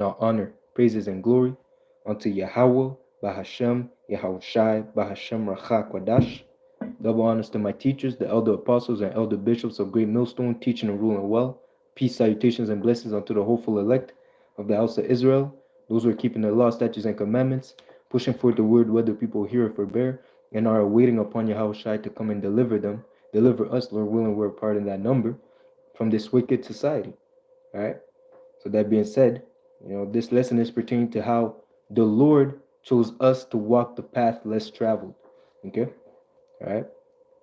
Now honor, praises, and glory unto Yahweh, Bahashem, Yahushai, Bahashem, Rachak, Wadash. Double honors to my teachers, the elder apostles and elder bishops of Great Millstone, teaching and ruling well. Peace, salutations, and blessings unto the hopeful elect of the house of Israel, those who are keeping the law, statutes, and commandments, pushing forth the word whether people hear or forbear, and are waiting upon Yahushai to come and deliver them. Deliver us, Lord willing, we're a part in that number, from this wicked society. All right. So that being said, this lesson is pertaining to how the Lord chose us to walk the path less traveled. Okay. All right.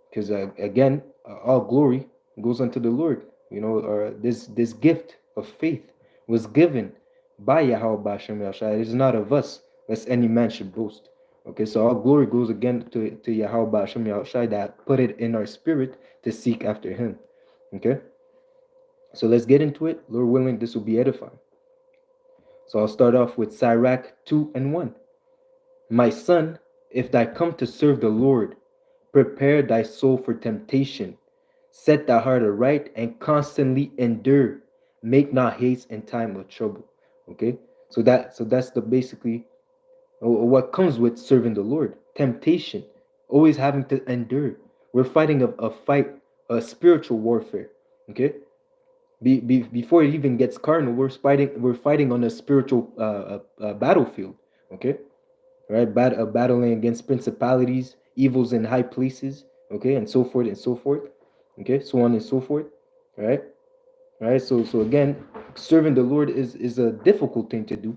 Because again, all glory goes unto the Lord. This gift of faith was given by Yahweh Bashem Yahshai. It is not of us, lest any man should boast. Okay, so all glory goes again to Yahweh Bashem Yahshai that put it in our spirit to seek after him. Okay, so let's get into it. Lord willing, this will be edifying. So I'll start off with Sirach 2:1. My son, if thou come to serve the Lord, prepare thy soul for temptation. Set thy heart aright and constantly endure. Make not haste in time of trouble. Okay, so that's the basically what comes with serving the Lord. Temptation, always having to endure. We're fighting a fight, a spiritual warfare. Okay, before it even gets carnal, we're fighting on a spiritual battlefield. Okay, right? Battling against principalities, evils in high places, okay, and so forth and so forth, okay, so on and so forth, right? Right. So again, serving the Lord is a difficult thing to do,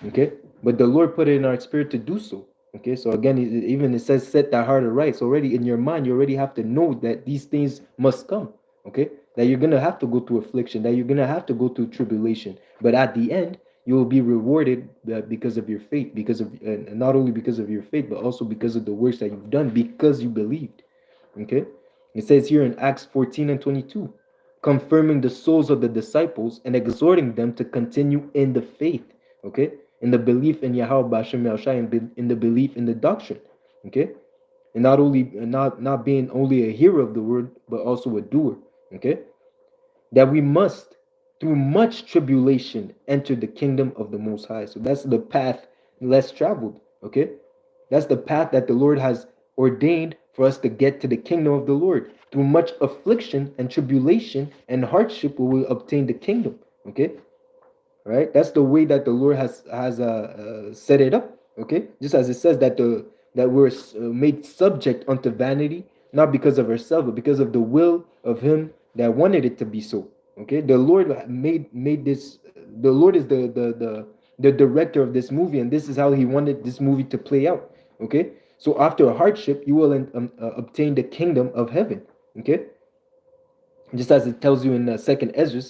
okay, but the Lord put it in our spirit to do so. Okay, so again, even it says set that heart aright. So already in your mind, you already have to know that these things must come. Okay, that you're gonna have to go through affliction, that you're gonna have to go through tribulation, but at the end, you will be rewarded because of your faith, because of not only because of your faith, but also because of the works that you've done, because you believed. Okay, it says here in Acts 14:22, confirming the souls of the disciples and exhorting them to continue in the faith, okay, in the belief in Yahweh Bashem Yahushai, and in the belief in the doctrine, okay, and not being only a hearer of the word, but also a doer, okay, that we must, through much tribulation, enter the kingdom of the Most High. So that's the path less traveled, okay? That's the path that the Lord has ordained for us to get to the kingdom of the Lord. Through much affliction and tribulation and hardship, we will obtain the kingdom, okay? Right? That's the way that the Lord has set it up, okay? Just as it says that we're made subject unto vanity, not because of ourselves, but because of the will of Him that wanted it to be so. Okay, the Lord made this. The Lord is the director of this movie, and this is how He wanted this movie to play out. Okay, so after a hardship, you will obtain the kingdom of heaven. Okay, just as it tells you in Second Ezra,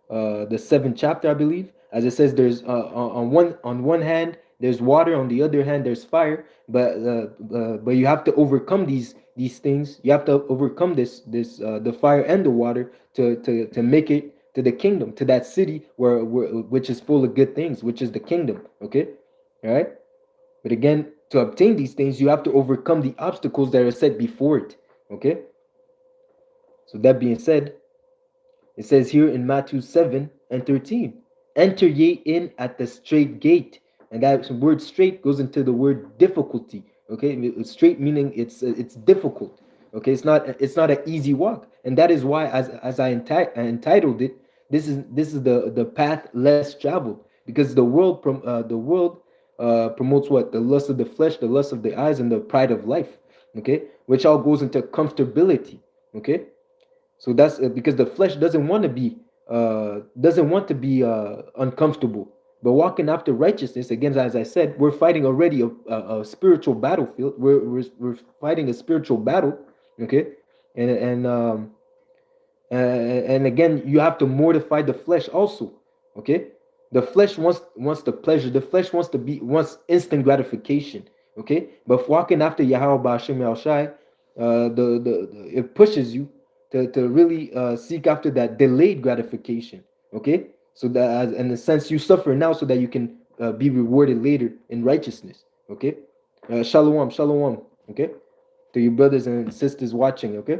the seventh chapter, I believe, as it says, there's on one hand there's water, on the other hand there's fire, but you have to overcome these things. You have to overcome this the fire and the water to make it to the kingdom, to that city where which is full of good things, which is the kingdom. Okay, all right. But again, to obtain these things, you have to overcome the obstacles that are set before it. Okay. So that being said, it says here in Matthew 7:13, enter ye in at the straight gate. And that word straight goes into the word difficulty. Okay, straight meaning it's difficult. Okay, it's not an easy walk. And that is why, as I entitled it, this is the path less traveled, because the world promotes what? The lust of the flesh, the lust of the eyes, and the pride of life. Okay, which all goes into comfortability. Okay, so that's because the flesh doesn't want to be uncomfortable. But walking after righteousness, again, as I said, we're fighting already a spiritual battlefield. We're fighting a spiritual battle, okay? And again, you have to mortify the flesh also, okay? The flesh wants the pleasure. The flesh wants instant gratification, okay? But walking after Yahweh Ba'ashem Yahushai, it pushes you to really seek after that delayed gratification, okay? So that, in a sense, you suffer now so that you can be rewarded later in righteousness, okay? Shalom, shalom, okay? To your brothers and sisters watching, okay?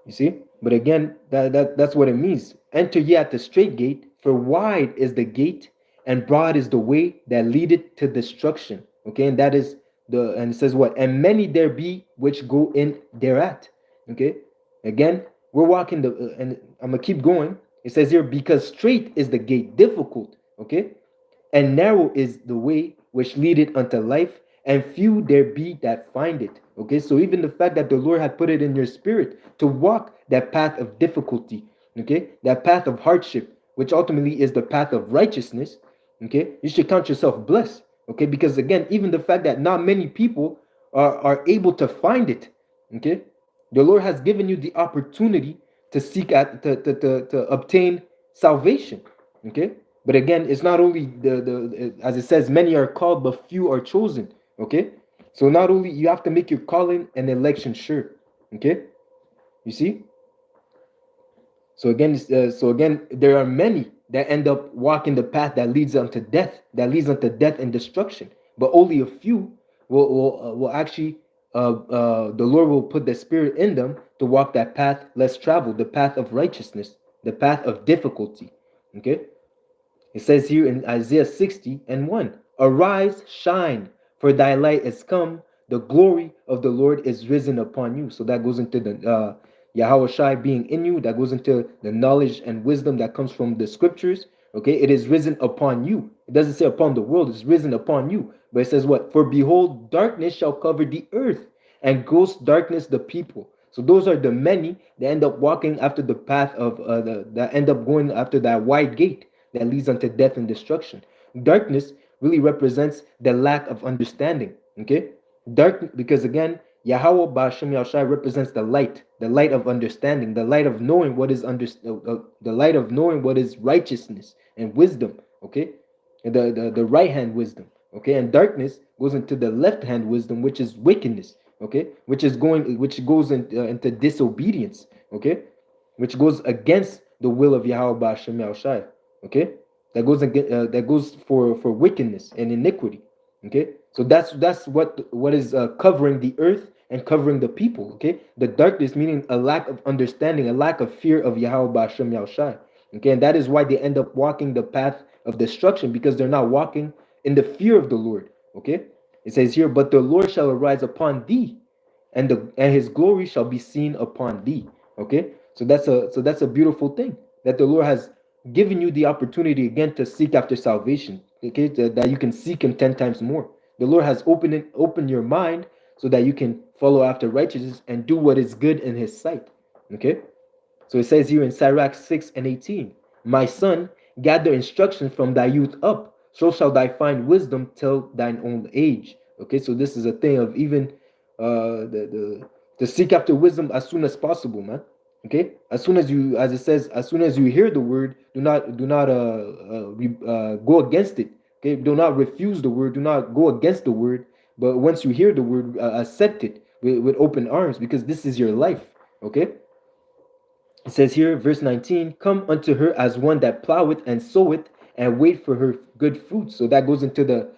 You see? But again, that's what it means. Enter ye at the straight gate, For wide is the gate and broad is the way that leadeth to destruction. Okay, and that is and it says what? And many there be which go in thereat. Okay, again, we're walking and I'm gonna keep going. It says here, because straight is the gate, difficult, okay, and narrow is the way which leadeth unto life, and few there be that find it. Okay, so even the fact that the Lord had put it in your spirit to walk that path of difficulty, okay, that path of hardship, which ultimately is the path of righteousness, okay, you should count yourself blessed, okay, because again, even the fact that not many people are able to find it, okay, the Lord has given you the opportunity to seek at to obtain salvation, okay. But again, it's not only the as it says, many are called, but few are chosen. Okay, so not only you have to make your calling and election sure. Okay, you see. So again, there are many that end up walking the path that leads unto death, and destruction. But only a few will actually the Lord will put the Spirit in them to walk that path less traveled, the path of righteousness, the path of difficulty. Okay. It says here in Isaiah 60:1, arise, shine, for thy light is come, the glory of the Lord is risen upon you. So that goes into the Yahweh Shai being in you, that goes into the knowledge and wisdom that comes from the scriptures. Okay, it is risen upon you. It doesn't say upon the world, it's risen upon you. But it says what? For behold, darkness shall cover the earth, and gross darkness the people. So those are the many that end up walking after the path of that end up going after that wide gate that leads unto death and destruction. Darkness really represents the lack of understanding. Okay, dark because again, Yahweh Ba'Shem Yahushai represents the light of understanding, the light of knowing what is the light of knowing what is righteousness and wisdom. Okay, the right hand wisdom. Okay, and darkness goes into the left hand wisdom, which is wickedness. Okay, which goes into disobedience. Okay, which goes against the will of Yahweh Ba'Shem Yahushai. Okay, that goes for wickedness and iniquity. Okay, so that's what is covering the earth and covering the people. Okay, the darkness meaning a lack of understanding, a lack of fear of Yahweh Ba'Shem Yahushai. Okay, and that is why they end up walking the path of destruction, because they're not walking in the fear of the Lord. Okay, it says here, but the Lord shall arise upon thee, and his glory shall be seen upon thee. Okay, so that's a beautiful thing that the Lord has given you the opportunity again to seek after salvation. Okay, that you can seek him 10 times more. The Lord has opened your mind so that you can follow after righteousness and do what is good in his sight. Okay, so it says here in Sirach 6:18, my son, gather instruction from thy youth up, so shall thy find wisdom till thine old age. Okay, so this is a thing of even the to seek after wisdom as soon as possible, man. Okay, as soon as you, as it says, as soon as you hear the word, do not go against it. Okay, do not refuse the word, do not go against the word, but once you hear the word, accept it with open arms, because this is your life. Okay, it says here, verse 19, come unto her as one that ploweth and soweth and wait for her good fruit. So that goes into the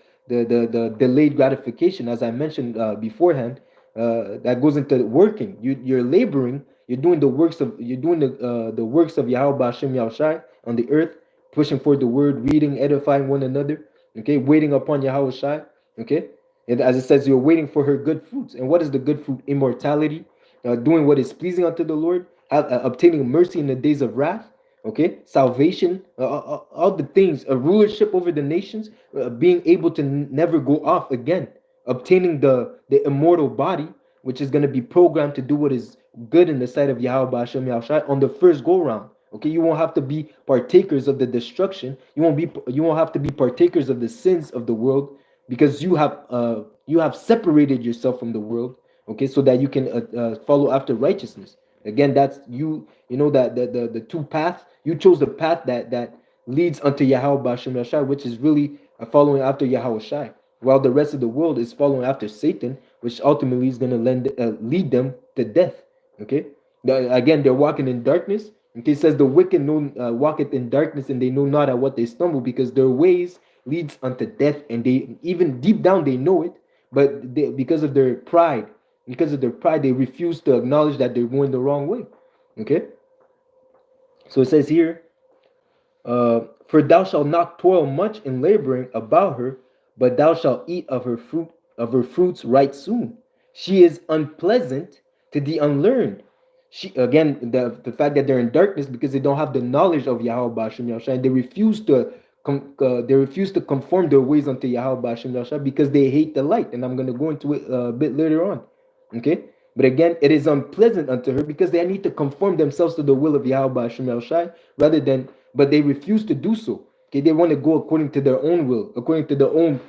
delayed gratification, as I mentioned beforehand. That goes into working. You're laboring. You're doing the works of Yahweh Ba'Shem Yahushai on the earth, pushing for the word, reading, edifying one another. Okay, waiting upon Yahweh Shai. Okay, and as it says, you're waiting for her good fruits. And what is the good fruit? Immortality, doing what is pleasing unto the Lord, obtaining mercy in the days of wrath. Okay, salvation, all the things, a rulership over the nations, being able to never go off again, obtaining the immortal body, which is going to be programmed to do what is good in the sight of Yahweh Ba'Shem Yahushai on the first go round. Okay, you won't have to be partakers of the destruction. You won't have to be partakers of the sins of the world, because you have separated yourself from the world. Okay, so that you can follow after righteousness. Again, that's you know that the two paths, you chose the path that leads unto Yahweh Ba'Shem Yahushai, which is really following after Yahweh Shai, while the rest of the world is following after Satan, which ultimately is going to lead them to death. Okay, again, they're walking in darkness. Okay, it says the wicked walketh in darkness, and they know not at what they stumble, because their ways leads unto death, and they even deep down they know it, but because of their pride, they refuse to acknowledge that they're going the wrong way. Okay, so it says here, For thou shalt not toil much in laboring about her, but thou shalt eat of her fruits right soon. She is unpleasant to the unlearned. She again, the fact that they're in darkness because they don't have the knowledge of Yahweh Bashim Yahshua, and they refuse to conform their ways unto Yahweh Bashim Yahshua because they hate the light. And I'm going to go into it a bit later on. Okay, but again, it is unpleasant unto her because they need to conform themselves to the will of Yahweh Hashem Yahushai but they refuse to do so. Okay, they want to go according to their own will, according to their own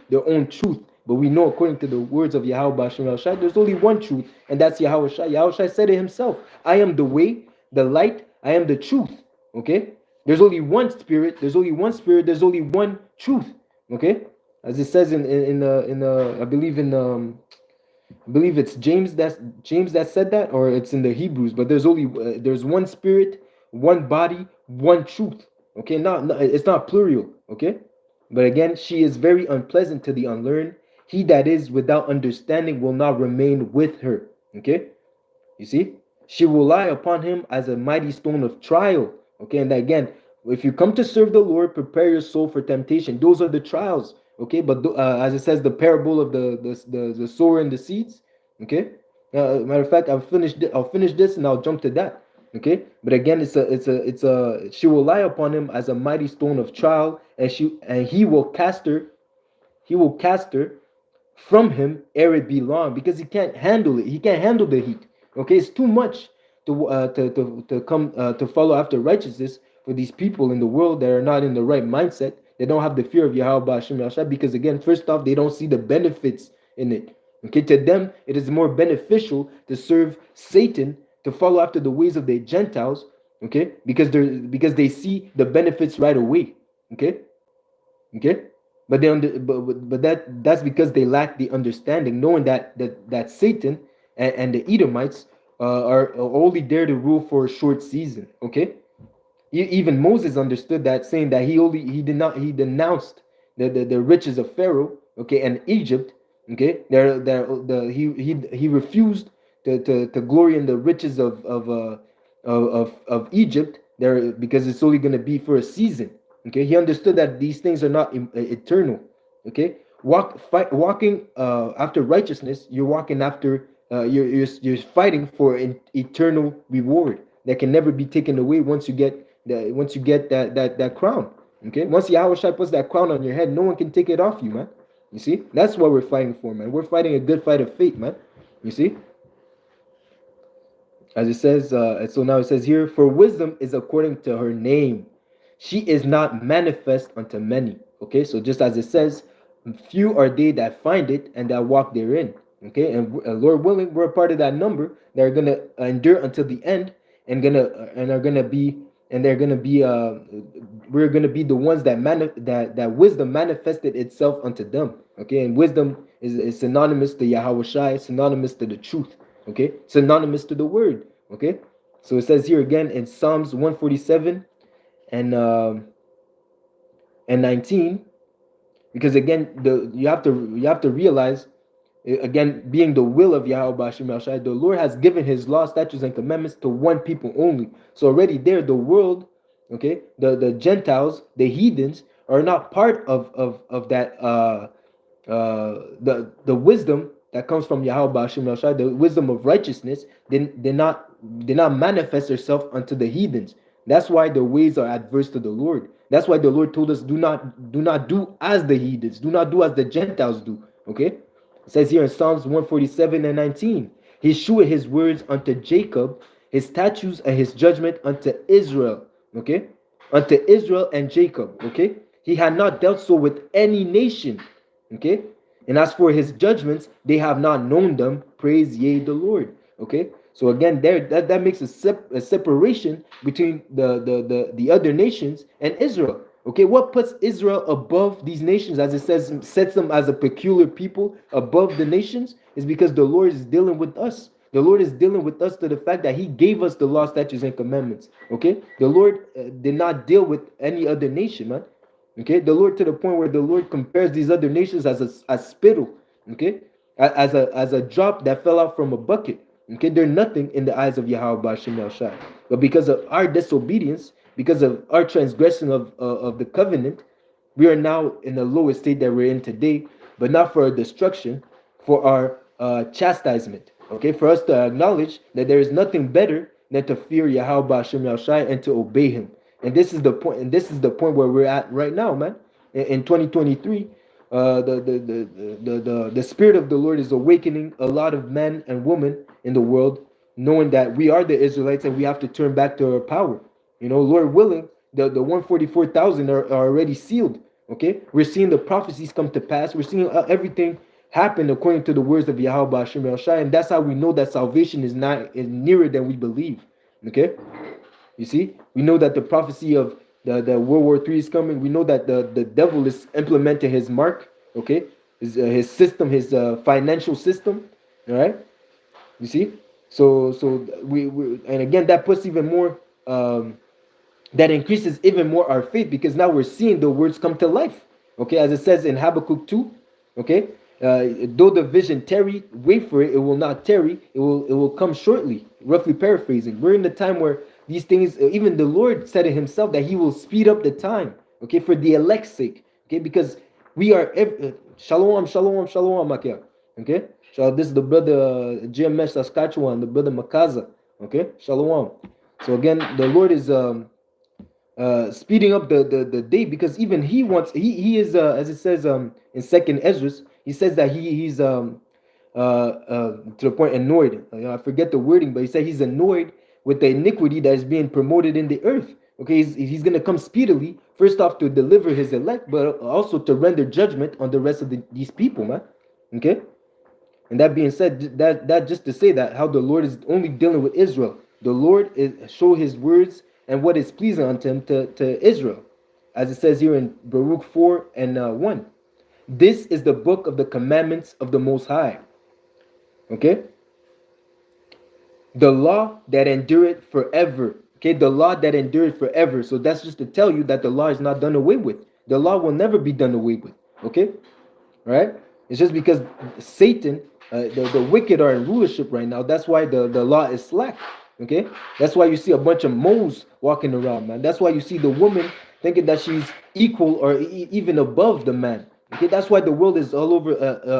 truth. But we know according to the words of Yahweh Hashem Yahushai, there's only one truth, and that's Yahweh Shai. Yahweh Shai said it himself, I am the way, the light, I am the truth. Okay, there's only one spirit, there's only one truth. Okay, as it says I believe it's James that said that, or it's in the Hebrews. But there's one spirit, one body, one truth. Okay, it's not plural. Okay, but again, she is very unpleasant to the unlearned. He that is without understanding will not remain with her. Okay, you see, she will lie upon him as a mighty stone of trial. Okay, and again, if you come to serve the Lord, prepare your soul for temptation. Those are the trials. Okay, but as it says, the parable of the sower and the seeds. Okay, matter of fact, I'll finish this and I'll jump to that. Okay, but again, she will lie upon him as a mighty stone of trial, and he will cast her from him ere it be long, because he can't handle it. He can't handle the heat. Okay, it's too much to come to follow after righteousness for these people in the world that are not in the right mindset. They don't have the fear of Yahweh Hashem Yahshua, because again, first off, they don't see the benefits in it. Okay, to them, it is more beneficial to serve Satan, to follow after the ways of the Gentiles. Okay, because they see the benefits right away. Okay, but that's because they lack the understanding, knowing that Satan and the Edomites are only there to rule for a short season. Okay. Even Moses understood that, saying that he denounced the riches of Pharaoh, okay, and Egypt, okay. He refused to glory in the riches of Egypt there, because it's only going to be for a season. Okay, he understood that these things are not eternal. Okay, walking after righteousness, you're walking after you're fighting for an eternal reward that can never be taken away once you get that crown. Okay, once Yahweh Shai puts that crown on your head, no one can take it off you, man. You see, that's what we're fighting for, man. We're fighting a good fight of faith, man. You see, as it says, so now it says here, for wisdom is according to her name, she is not manifest unto many. Okay, so just as it says, few are they that find it and that walk therein. Okay, and Lord willing, we're a part of that number that are gonna endure until the end, and we're gonna be the ones that wisdom manifested itself unto them. Okay, and wisdom is synonymous to Yahweh Shai, synonymous to the truth. Okay, synonymous to the word. Okay, so it says here again in Psalms 147 and 19, because again, you have to realize, again, being the will of Yahweh Bashim Yahshai, the Lord has given his law, statutes, and commandments to one people only. So already there, the world, okay, the Gentiles, the heathens, are not part of that the wisdom that comes from Yahweh Bashim Yahshai, the wisdom of righteousness, did not manifest herself unto the heathens. That's why their ways are adverse to the Lord. That's why the Lord told us, do not do as the heathens, do not do as the Gentiles do. Okay, it says here in Psalms 147 and 19, he shewed his words unto Jacob, his statutes and his judgment unto Israel. Okay, unto Israel and Jacob. Okay, he had not dealt so with any nation. Okay, and as for his judgments, they have not known them. Praise ye the Lord. Okay, so again, there that makes a separation between the other nations and Israel. Okay, what puts Israel above these nations, as it says, sets them as a peculiar people above the nations, is because the Lord is dealing with us. The Lord is dealing with us to the fact that he gave us the law, statutes, and commandments. Okay, the Lord did not deal with any other nation, man. Okay, the Lord, to the point where the Lord compares these other nations as spittle. Okay, as a drop that fell out from a bucket. Okay, they're nothing in the eyes of Yahweh Bashim Yahshai. But because of our disobedience, because of our transgression of the covenant, we are now in the lowest state that we're in today, but not for our destruction, for our chastisement. Okay, for us to acknowledge that there is nothing better than to fear Yahweh Hashem Yahushai and to obey Him. And this is the point. And this is the point where we're at right now, man. In 2023, the spirit of the Lord is awakening a lot of men and women in the world, knowing that we are the Israelites and we have to turn back to our power. You know, Lord willing, the 144,000 are already sealed. Okay, we're seeing the prophecies come to pass. We're seeing everything happen according to the words of Yahweh Hashem Yahushai, and that's how we know that salvation is nearer than we believe. Okay, you see, we know that the prophecy of the World War III is coming. We know that the devil is implementing his mark. Okay, his system, his financial system. All right, you see. So we and again that puts even more. That increases even more our faith, because now we're seeing the words come to life. Okay, as it says in Habakkuk 2. Okay, though the vision tarry, wait for it, it will not tarry, it will come shortly. Roughly paraphrasing, we're in the time where these things, even the Lord said it himself, that he will speed up the time, okay, for the elect's sake. Okay, because we are shalom, Makia. Okay, so this is the brother GMS Saskatchewan, the brother Makaza. Okay, shalom. So again, the Lord is speeding up the day, because even he wants, he is as it says in Second Ezra, he says that he's to the point annoyed. I forget the wording, but he said he's annoyed with the iniquity that is being promoted in the earth. Okay, he's going to come speedily, first off to deliver his elect, but also to render judgment on the rest of these people, man. Okay, and that being said, that just to say that how the Lord is only dealing with Israel. The Lord is show his words and what is pleasing unto him to Israel, as it says here in Baruch 4 and 1. This is the book of the commandments of the Most High. Okay, the law that endureth forever. Okay, the law that endureth forever. So that's just to tell you that the law is not done away with. The law will never be done away with. Okay, all right. It's just because Satan, the wicked are in rulership right now. That's why the law is slack. Okay, that's why you see a bunch of moles walking around, man. That's why you see the woman thinking that she's equal or even above the man. Okay, that's why the world is all over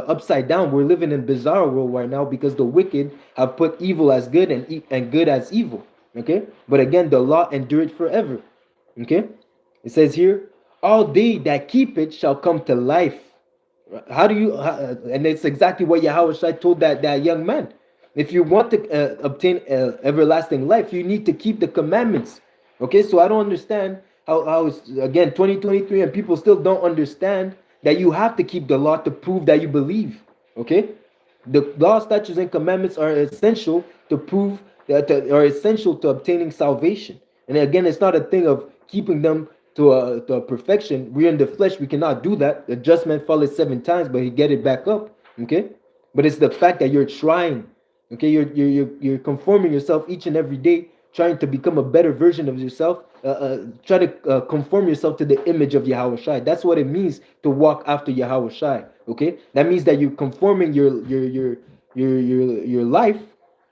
upside down. We're living in a bizarre world right now, because the wicked have put evil as good and good as evil. Okay, but again, the law endureth forever. Okay, it says here, all they that keep it shall come to life. How do you? And it's exactly what Yahweh told that young man. If you want to obtain everlasting life, you need to keep the commandments. Okay, so I don't understand how it's, again, 2023 and people still don't understand that you have to keep the law to prove that you believe. Okay, the law, statutes, and commandments are essential to prove that are essential to obtaining salvation. And again, it's not a thing of keeping them to a perfection. We're in the flesh, we cannot do that. The just man falleth 7 times, but he get it back up. Okay, but it's the fact that you're trying. Okay, you're conforming yourself each and every day, trying to become a better version of yourself. Try to conform yourself to the image of Yahweh Shai. That's what it means to walk after Yahweh Shai. Okay, that means that you're conforming your life.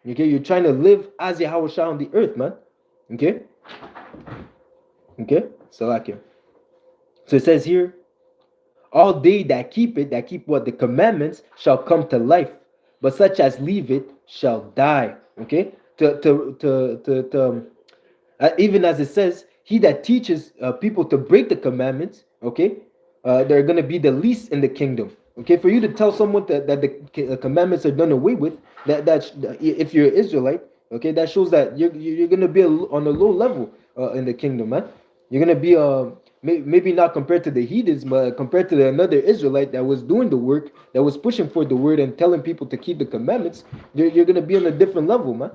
Okay, you're trying to live as Yahweh Shai on the earth, man. Okay, so like it. So it says here, all they that keep it, that keep what the commandments, shall come to life, but such as leave it shall die. Okay, even as it says, he that teaches people to break the commandments, okay, they're going to be the least in the kingdom. Okay, for you to tell someone that the commandments are done away with, that if you're an Israelite, okay, that shows that you're going to be on a low level in the kingdom, man. You're going to be maybe not compared to the heathens, but compared to another Israelite that was doing the work, that was pushing for the word and telling people to keep the commandments. You're going to be on a different level, man.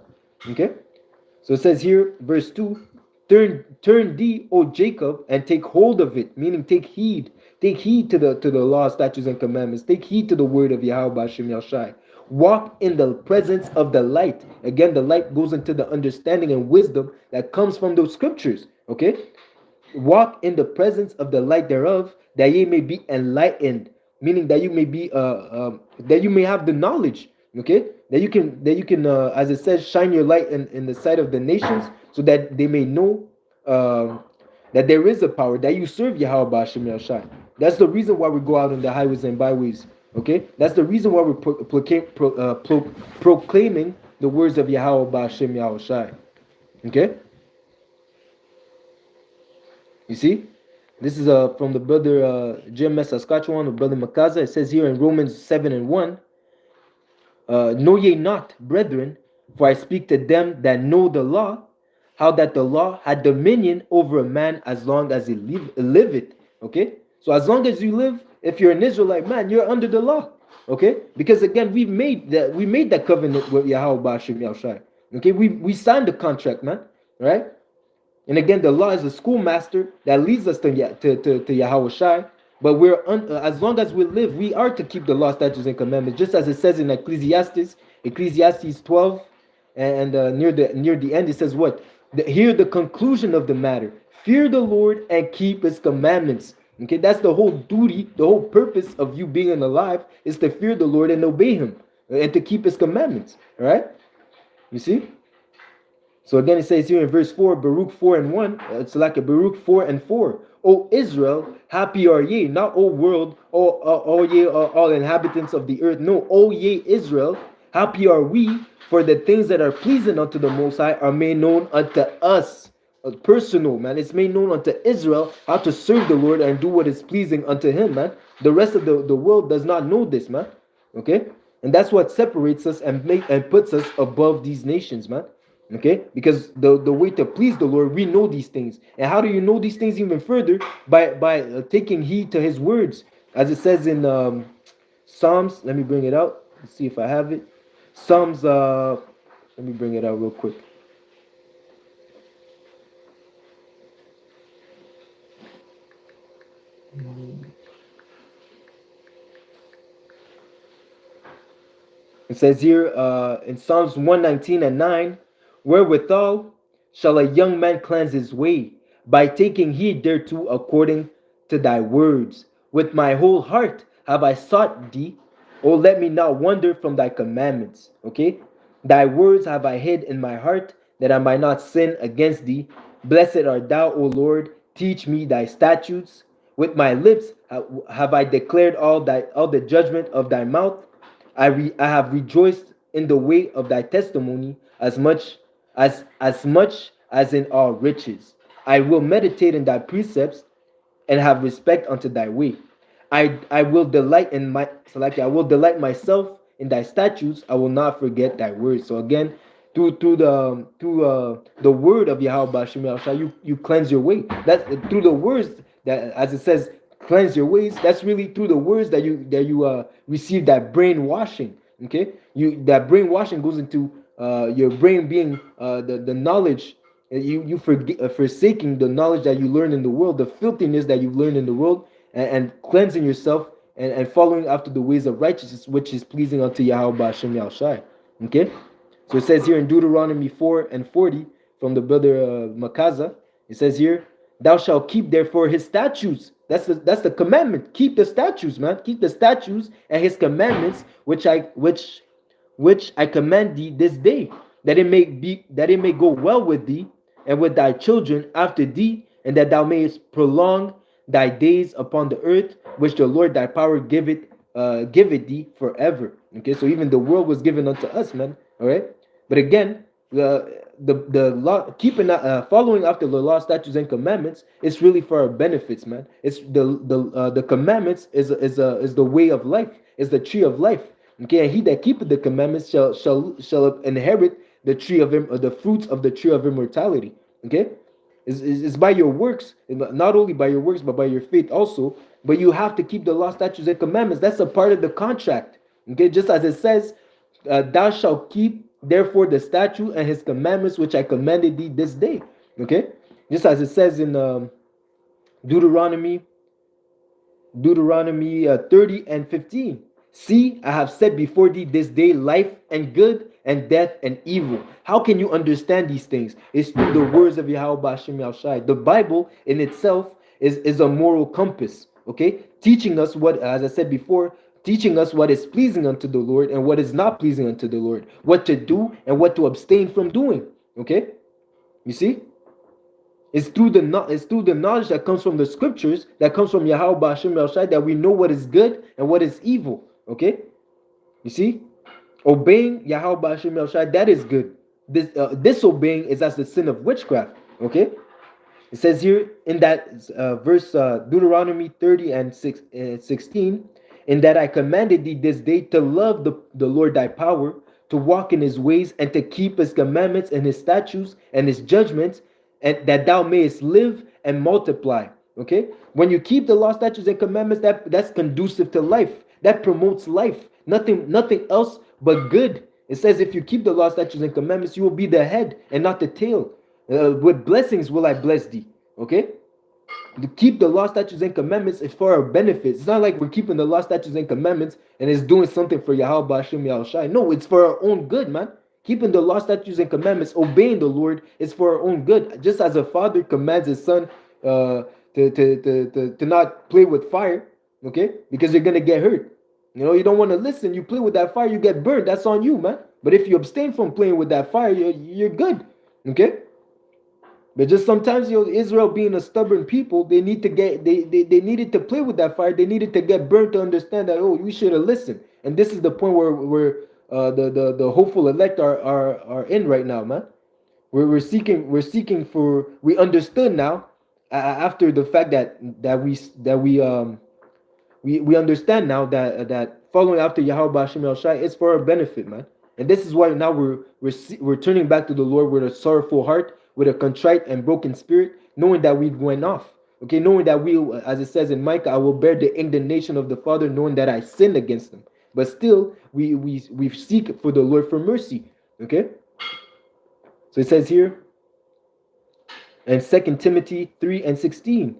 Okay, so it says here, verse 2, turn thee, O Jacob, and take hold of it, meaning take heed to the law, statutes, and commandments. Take heed to the word of Yahweh Hashem Yahshai. Walk in the presence of the light. Again, the light goes into the understanding and wisdom that comes from those scriptures. Okay, walk in the presence of the light thereof, that ye may be enlightened, meaning that you may be that you may have the knowledge. Okay, that you can as it says, shine your light in the sight of the nations, so that they may know that there is a power, that you serve Yahweh Ba'Shem Yahushai. That's the reason why we go out on the highways and byways. Okay, that's the reason why we're proclaiming the words of Yahweh Ba'Shem Yahushai. Okay, you see, this is from the brother Jim Saskatchewan, the brother Makaza. It says here in Romans 7:1, know ye not, brethren, for I speak to them that know the law, how that the law had dominion over a man as long as he liveth. Okay, so as long as you live, if you're an Israelite man, you're under the law. Okay, because again, we made that covenant with Yahweh Ba'Shem Yahushai. Okay, we signed the contract, man. Right? And again, the law is a schoolmaster that leads us to Yahweh Shai. But as long as we live, we are to keep the law, statutes, and commandments, just as it says in Ecclesiastes 12, and near the end it says what? Hear the conclusion of the matter: fear the Lord and keep His commandments. Okay, that's the whole duty, the whole purpose of you being alive is to fear the Lord and obey Him, and to keep His commandments. All right, you see. So again, it says here in verse 4, Baruch 4:1, it's like a Baruch 4:4. O Israel, happy are ye, not O world, O ye, all inhabitants of the earth. No, O ye Israel, happy are we, for the things that are pleasing unto the Most High are made known unto us. Personal, man. It's made known unto Israel how to serve the Lord and do what is pleasing unto Him, man. The rest of the world does not know this, man. Okay? And that's what separates us and puts us above these nations, man. Okay, because the way to please the Lord, we know these things. And how do you know these things even further? By taking heed to His words, as it says in Psalms. Let me bring it out. Let's see if I have it. Psalms. Let me bring it out real quick. It says here in Psalms 119:9. Wherewithal shall a young man cleanse his way? By taking heed thereto according to thy words. With my whole heart have I sought thee. Oh, let me not wander from thy commandments. Okay? Thy words have I hid in my heart, that I might not sin against thee. Blessed art thou, O Lord. Teach me thy statutes. With my lips have I declared all the judgment of thy mouth. I have rejoiced in the way of thy testimony as much as in all riches. I will meditate in thy precepts and have respect unto thy way. I will delight myself in thy statutes. I will not forget thy words. So again, through the word of Yahweh Ba'Shem Yahushai, you cleanse your way. That's through the words that, as it says, cleanse your ways. That's really through the words that you receive that brainwashing. Okay, that brainwashing goes into your brain being the knowledge. You forsaking the knowledge that you learn in the world, the filthiness that you've learned in the world, and cleansing yourself and following after the ways of righteousness, which is pleasing unto Yahweh Ba'Shem Yahushai. Okay, so it says here in Deuteronomy 4:40 from the brother Makaza, it says here, thou shalt keep therefore His statutes. That's the commandment. Keep the statutes, man. Keep the statutes and His commandments, which I command thee this day, that it may go well with thee and with thy children after thee, and that thou mayest prolong thy days upon the earth, which the Lord thy power giveth thee forever. Okay, so even the world was given unto us, man. All right, but again, the law, following after the law, statutes, and commandments, it's really for our benefits, man. It's the commandments is the way of life, is the tree of life. Okay, and he that keepeth the commandments shall inherit the tree of the fruits of the tree of immortality. Okay, it's by your works, not only by your works, but by your faith also. But you have to keep the law, statutes, and commandments. That's a part of the contract. Okay, just as it says, thou shalt keep therefore the statute and His commandments which I commanded thee this day. Okay, just as it says in Deuteronomy 30:15. See, I have set before thee this day life and good, and death and evil. How can you understand these things? It's through the words of Yahweh Ba'Shem Yahushai. The Bible in itself is a moral compass, okay? Teaching us what, as I said before, teaching us what is pleasing unto the Lord and what is not pleasing unto the Lord, what to do and what to abstain from doing, okay? You see? It's through the knowledge that comes from the scriptures, that comes from Yahweh Ba'ashem Yahushai, that we know what is good and what is evil. Okay, you see, obeying Yahweh Ba'ashem Yahushai, that is good. Disobeying is as the sin of witchcraft. Okay, it says here in that verse, Deuteronomy 30 and 16, in that I commanded thee this day to love the Lord thy power, to walk in his ways, and to keep his commandments and his statutes and his judgments, and that thou mayest live and multiply. Okay, when you keep the law, statutes, and commandments, that's conducive to life. That promotes life. Nothing else but good. It says, if you keep the law, statutes, and commandments, you will be the head and not the tail. With blessings will I bless thee. Okay, to keep the law, statutes, and commandments is for our benefits. It's not like we're keeping the law, statutes, and commandments and it's doing something for Yahweh Ba'ashem Yahushai. No, it's for our own good, man. Keeping the law, statutes, and commandments, obeying the Lord, is for our own good. Just as a father commands his son to not play with fire, okay, because you're gonna get hurt. You know, you don't want to listen. You play with that fire, you get burned. That's on you, man. But if you abstain from playing with that fire, you're good. Okay. But just sometimes, Israel being a stubborn people, they need to get they needed to play with that fire. They needed to get burnt to understand that, oh, we should have listened. And this is the point where the hopeful elect are in right now, man. We're seeking for, we understood now after the fact that we understand now that following after Yahweh Ba'ashem Yahushai is for our benefit, man. And this is why now we're turning back to the Lord with a sorrowful heart, with a contrite and broken spirit, knowing that we've went off. Okay, knowing that we, as it says in Micah, I will bear the indignation of the Father, knowing that I sinned against him. But still, we seek for the Lord for mercy. Okay. So it says here in 2 Timothy 3 and 16,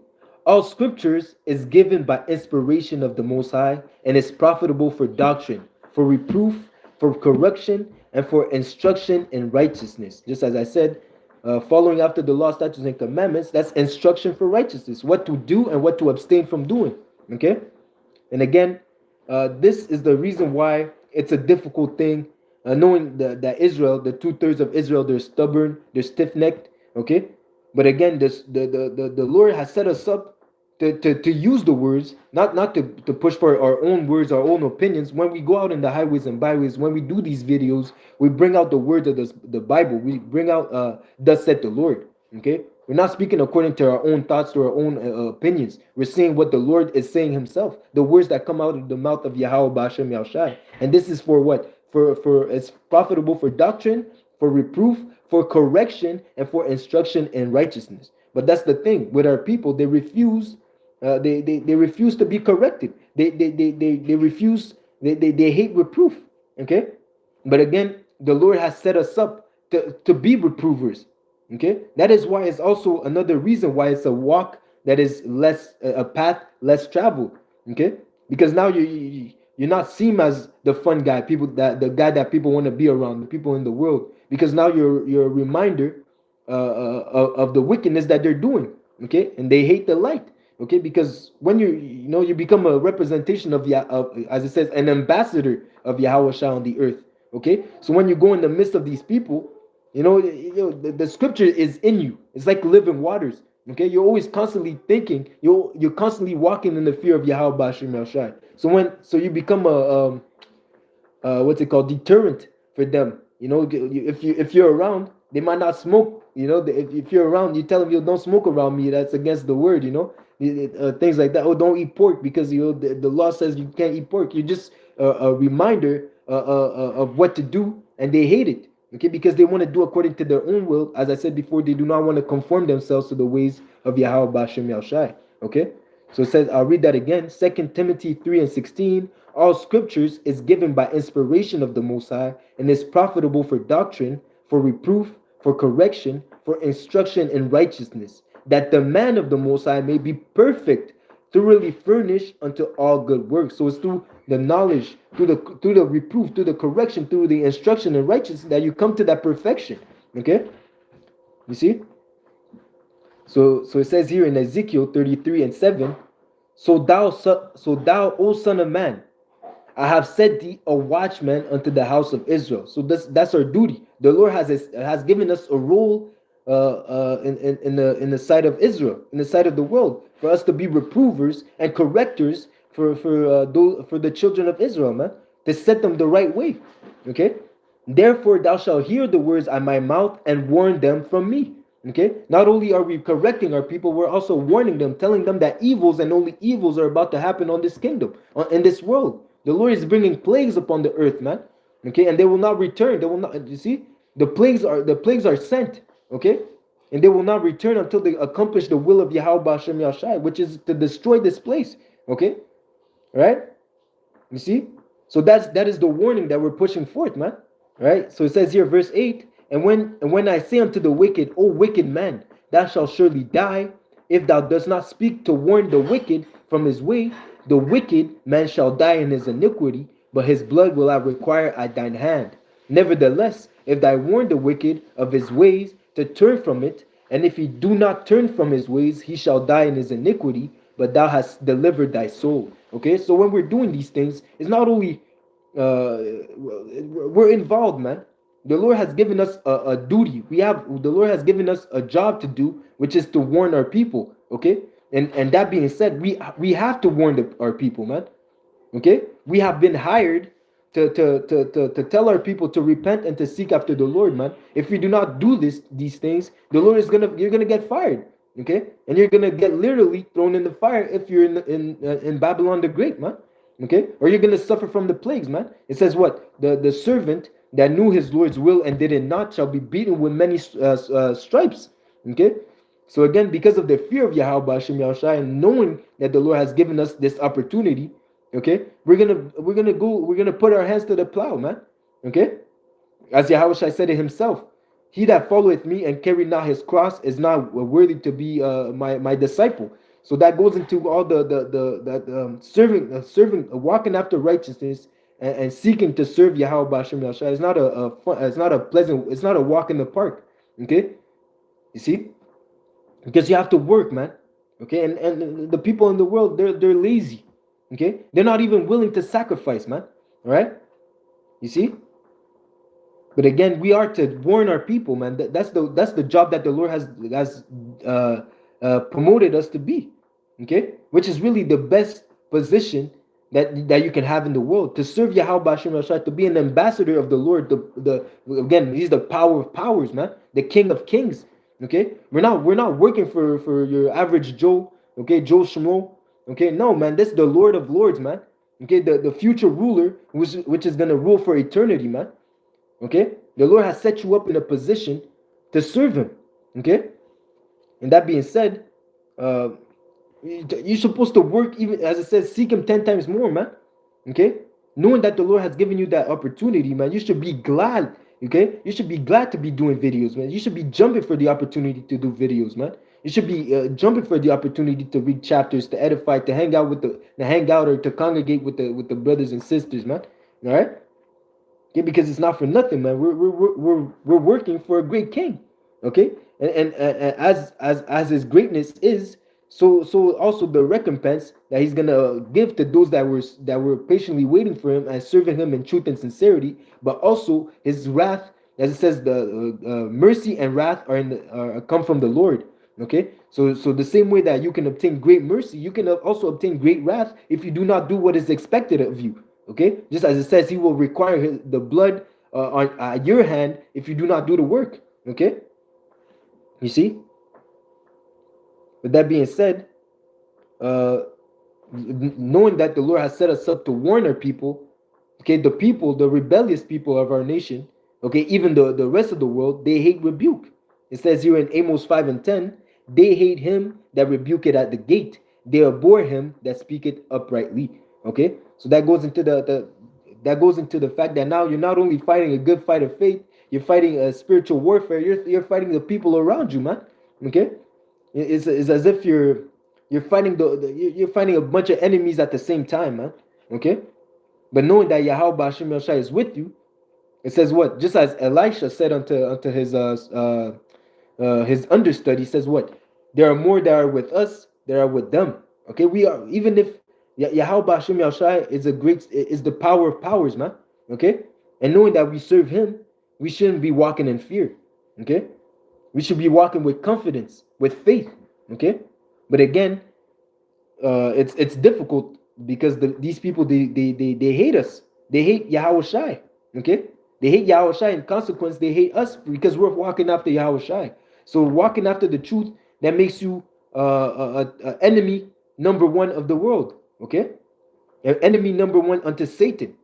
all scriptures is given by inspiration of the Most High and is profitable for doctrine, for reproof, for correction, and for instruction in righteousness. Just as I said, following after the law, statutes, and commandments, that's instruction for righteousness, what to do and what to abstain from doing. Okay? And again, this is the reason why it's a difficult thing, knowing that Israel, the 2/3 of Israel, they're stubborn, they're stiff-necked. Okay? But again, the Lord has set us up to use the words, not to push for our own words, our own opinions. When we go out in the highways and byways, when we do these videos, we bring out the words of the Bible. We bring out thus said the Lord. Okay, we're not speaking according to our own thoughts or our own opinions. We're saying what the Lord is saying himself, the words that come out of the mouth of Yahweh Ba'ashem Yahushai. And this is for what? For it's profitable for doctrine, for reproof, for correction, and for instruction in righteousness. But that's the thing with our people. They refuse. They refuse to be corrected. They refuse. They hate reproof. Okay, but again, the Lord has set us up to be reprovers. Okay, that is why it's also another reason why it's a walk that is less, a path less traveled. Okay, because now you're not seen as the fun guy, the guy that people want to be around, the people in the world, because now you're a reminder of the wickedness that they're doing. Okay, and they hate the light. Okay, because when you become a representation of as it says, an ambassador of Yahweh Shai on the earth. Okay, so when you go in the midst of these people, the scripture is in you. It's like living waters. Okay, you're always constantly thinking. You're constantly walking in the fear of Yahweh Ba'ashem Yahushai. So you become a what's it called, deterrent for them. If you're around, they might not smoke. If you're around, you tell them, you don't smoke around me. That's against the word. Things like that. Oh, don't eat pork because the law says you can't eat pork. You're just a reminder of what to do, and they hate it. Okay, because they want to do according to their own will. As I said before, they do not want to conform themselves to the ways of Yahweh Ba'ashem Yahushai. Okay, so it says, I'll read that again. 2 Timothy 3 and 16. All scriptures is given by inspiration of the Most High and is profitable for doctrine, for reproof, for correction, for instruction in righteousness, that the man of the Most High may be perfect, thoroughly furnished unto all good works. So it's through the knowledge, through the reproof, through the correction, through the instruction in righteousness that you come to that perfection. Okay, you see. So it says here in Ezekiel 33 and 7. So thou, O son of man, I have set thee a watchman unto the house of Israel. So that's our duty. The Lord has given us a role in the sight of Israel, in the sight of the world, for us to be reprovers and correctors for the children of Israel, man, to set them the right way. Okay, therefore thou shalt hear the words at my mouth and warn them from me. Okay, not only are we correcting our people, we're also warning them, telling them that evils and only evils are about to happen on this kingdom, in this world. The Lord is bringing plagues upon the earth, man. Okay, and they will not return. They will not. You see, the plagues are sent. Okay, and they will not return until they accomplish the will of Yahweh Hashem Yahshai, which is to destroy this place. Okay, right? You see, so that is the warning that we're pushing forth, man. Right? So it says here, verse 8, and when I say unto the wicked, O wicked man, thou shalt surely die, if thou dost not speak to warn the wicked from his way, the wicked man shall die in his iniquity, but his blood will I require at thine hand. Nevertheless, if thou warn the wicked of his ways to turn from it, and if he do not turn from his ways, he shall die in his iniquity, but thou hast delivered thy soul. Okay, so when we're doing these things, it's not only we're involved, man. The Lord has given us a duty. The Lord has given us a job to do, which is to warn our people. Okay, and that being said, we have to warn our people, man. Okay, we have been hired to tell our people to repent and to seek after the Lord, man. If we do not do these things, the Lord is you're gonna get fired. Okay, and you're gonna get literally thrown in the fire if you're in Babylon the Great, man. Okay, or you're gonna suffer from the plagues, man. It says what? The servant that knew his Lord's will and did it not shall be beaten with many stripes. Okay, so again, because of the fear of Yahweh Hashem Yahushai and knowing that the Lord has given us this opportunity, okay, we're gonna put our hands to the plow, man. Okay, as Yahweh said it himself, he that followeth me and carry not his cross is not worthy to be my disciple. So that goes into all the serving, walking after righteousness and seeking to serve Yahweh B'Hashem Yahshua. It's not a pleasant, it's not a walk in the park. Okay, you see, because you have to work, man. Okay, and the people in the world, they're lazy. Okay, they're not even willing to sacrifice, man. All right, you see. But again, we are to warn our people, man. That's the job that the Lord has promoted us to be. Okay, which is really the best position that you can have in the world, to serve Yahweh Hashem Yahshua, to be an ambassador of the Lord. Again, he's the power of powers, man, the King of Kings. Okay, we're not working for your average Joe. Okay, Joe Schmo. Okay, no, man, this is the Lord of Lords, man. Okay, the future ruler, which is gonna rule for eternity, man. Okay, the Lord has set you up in a position to serve Him. Okay, and that being said, you're supposed to work, even as it says, seek Him 10 times more, man. Okay, knowing that the Lord has given you that opportunity, man, you should be glad. Okay, you should be glad to be doing videos, man. You should be jumping for the opportunity to do videos, man. You should be jumping for the opportunity to read chapters, to edify, to hang out or to congregate with the brothers and sisters, man. All right. Okay, because it's not for nothing, man. We're working for a great king. Okay, and as his greatness is, so also the recompense that he's gonna give to those that were patiently waiting for him and serving him in truth and sincerity, but also his wrath, as it says, the mercy and wrath are come from the Lord. Okay, so the same way that you can obtain great mercy, you can also obtain great wrath if you do not do what is expected of you. Okay, just as it says, he will require the blood on your hand if you do not do the work. Okay, you see. With that being said, knowing that the Lord has set us up to warn our people, okay, the rebellious people of our nation, okay, even the rest of the world, they hate rebuke. It says here in Amos 5:10, they hate him that rebuketh at the gate. They abhor him that speaketh uprightly. Okay, so that goes into the fact that now you're not only fighting a good fight of faith, you're fighting a spiritual warfare. You're fighting the people around you, man. Okay, it's as if you're fighting you're fighting a bunch of enemies at the same time, man. Okay, but knowing that Yahweh B'Hashem Yahshai is with you, it says what? Just as Elisha said unto his understudy, says what? There are more that are with us, that are with them. Okay, we are, even if Yahweh Hashem Yahushai is the power of powers, man. Okay, and knowing that we serve Him, we shouldn't be walking in fear. Okay, We should be walking with confidence, with faith. Okay, but again, it's difficult because these people they hate us. They hate Yahweh Shai. Okay, they hate Yahweh Shai. In consequence, they hate us because we're walking after Yahweh Shai. So walking after the truth, that makes you a enemy number one of the world. Okay, an enemy number one unto Satan.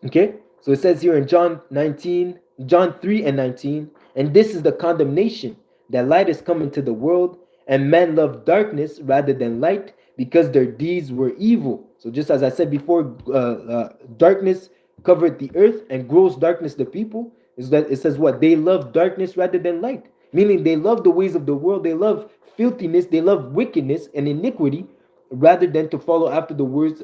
Okay, so it says here in John 19, John 3 and 19, and this is the condemnation, that light is come into the world, and men love darkness rather than light, because their deeds were evil. So just as I said before, darkness covered the earth and gross darkness the people. Is that it says what? They love darkness rather than light, meaning they love the ways of the world, they love filthiness, they love wickedness and iniquity, rather than to follow after the works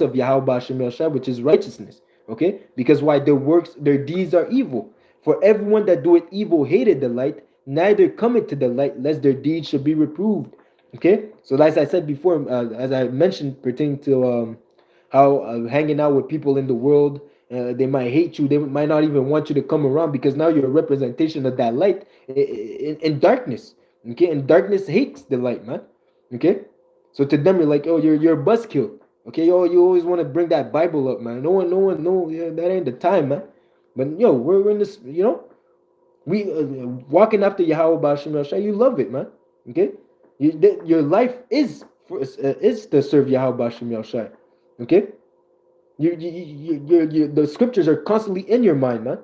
of Yahweh Hashem Yahshua, which is righteousness. Okay, because why? Their deeds are evil. For everyone that doeth evil hated the light, neither cometh to the light, lest their deeds should be reproved. Okay, so as I said before, as I mentioned pertaining to how hanging out with people in the world, they might hate you, they might not even want you to come around, because now you're a representation of that light in darkness. Okay, and darkness hates the light, man. Okay, so to them, you're like, oh, you're a buzzkill. Okay, yo, you always want to bring that Bible up, man. No, yeah, that ain't the time, man. But yo, we're in this, we walking after Yahweh B'Hashem Yahshua, you love it, man. Okay, your life is to serve Yahweh B'Hashem Yahshua. Okay, the scriptures are constantly in your mind, man.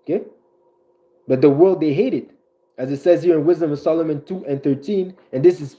Okay, but the world, they hate it. As it says here in Wisdom of Solomon 2 and 13, and this is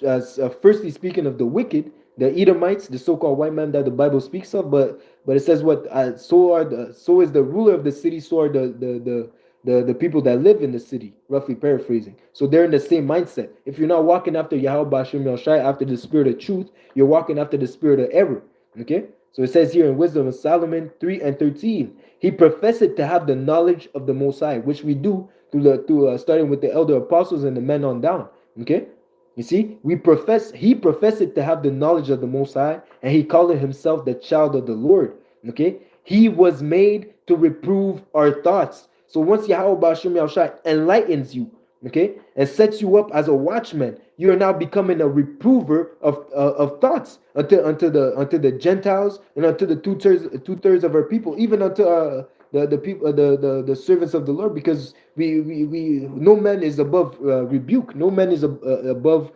firstly speaking of the wicked, the Edomites, the so-called white man that the Bible speaks of, but it says what? So is the ruler of the city, so are the people that live in the city, roughly paraphrasing. So they're in the same mindset. If you're not walking after Yahweh B'Hashem Yahshai, after the spirit of truth, you're walking after the spirit of error. Okay? So it says here in Wisdom of Solomon 3 and 13, he professed to have the knowledge of the Most High, which we do through starting with the elder apostles and the men on down. Okay, you see, he professed to have the knowledge of the Most High, and he called himself the child of the Lord. Okay, he was made to reprove our thoughts. So once Yahweh B'Hashem Yahushua enlightens you, okay, and sets you up as a watchman, you are now becoming a reprover of thoughts unto the Gentiles, and unto the two-thirds of our people, even unto the people, the servants of the Lord, because we no man is above rebuke, no man is above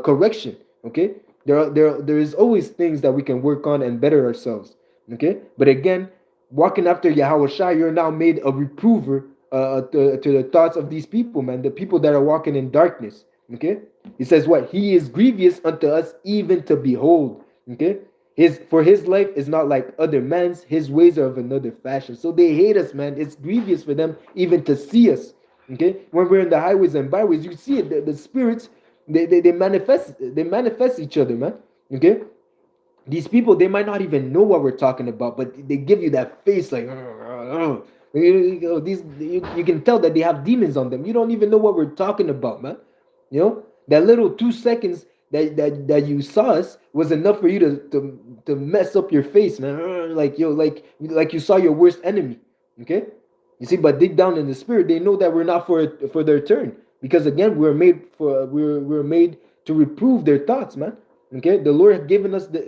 correction. Okay, there is always things that we can work on and better ourselves. Okay, but again, walking after Yahweh Shai, you're now made a reprover to the thoughts of these people, man, the people that are walking in darkness. Okay, he says what? He is grievous unto us even to behold. Okay, his life is not like other men's, his ways are of another fashion. So they hate us, man. It's grievous for them even to see us. Okay, when we're in the highways and byways, you see it, the spirits, they manifest each other, man. Okay, these people, they might not even know what we're talking about, but they give you that face like you can tell that they have demons on them. You don't even know what we're talking about, man. That little 2 seconds that you saw us was enough for you to mess up your face, man. Like you saw your worst enemy. Okay, you see, but deep down in the spirit, they know that we're not for their turn, because again, we're made to reprove their thoughts, man. Okay, the Lord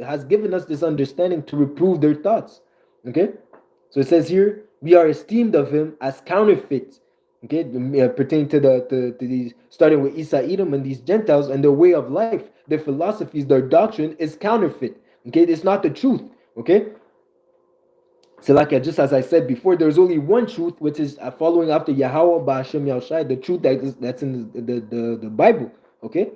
has given us this understanding to reprove their thoughts. Okay, so it says here, we are esteemed of him as counterfeits. Okay, pertaining to these, starting with Isa Edom and these Gentiles and their way of life, their philosophies, their doctrine is counterfeit. Okay, it's not the truth. Okay, so just as I said before, there's only one truth, which is following after Yahweh B'Hashem Yahushai, the truth that's in the Bible. Okay.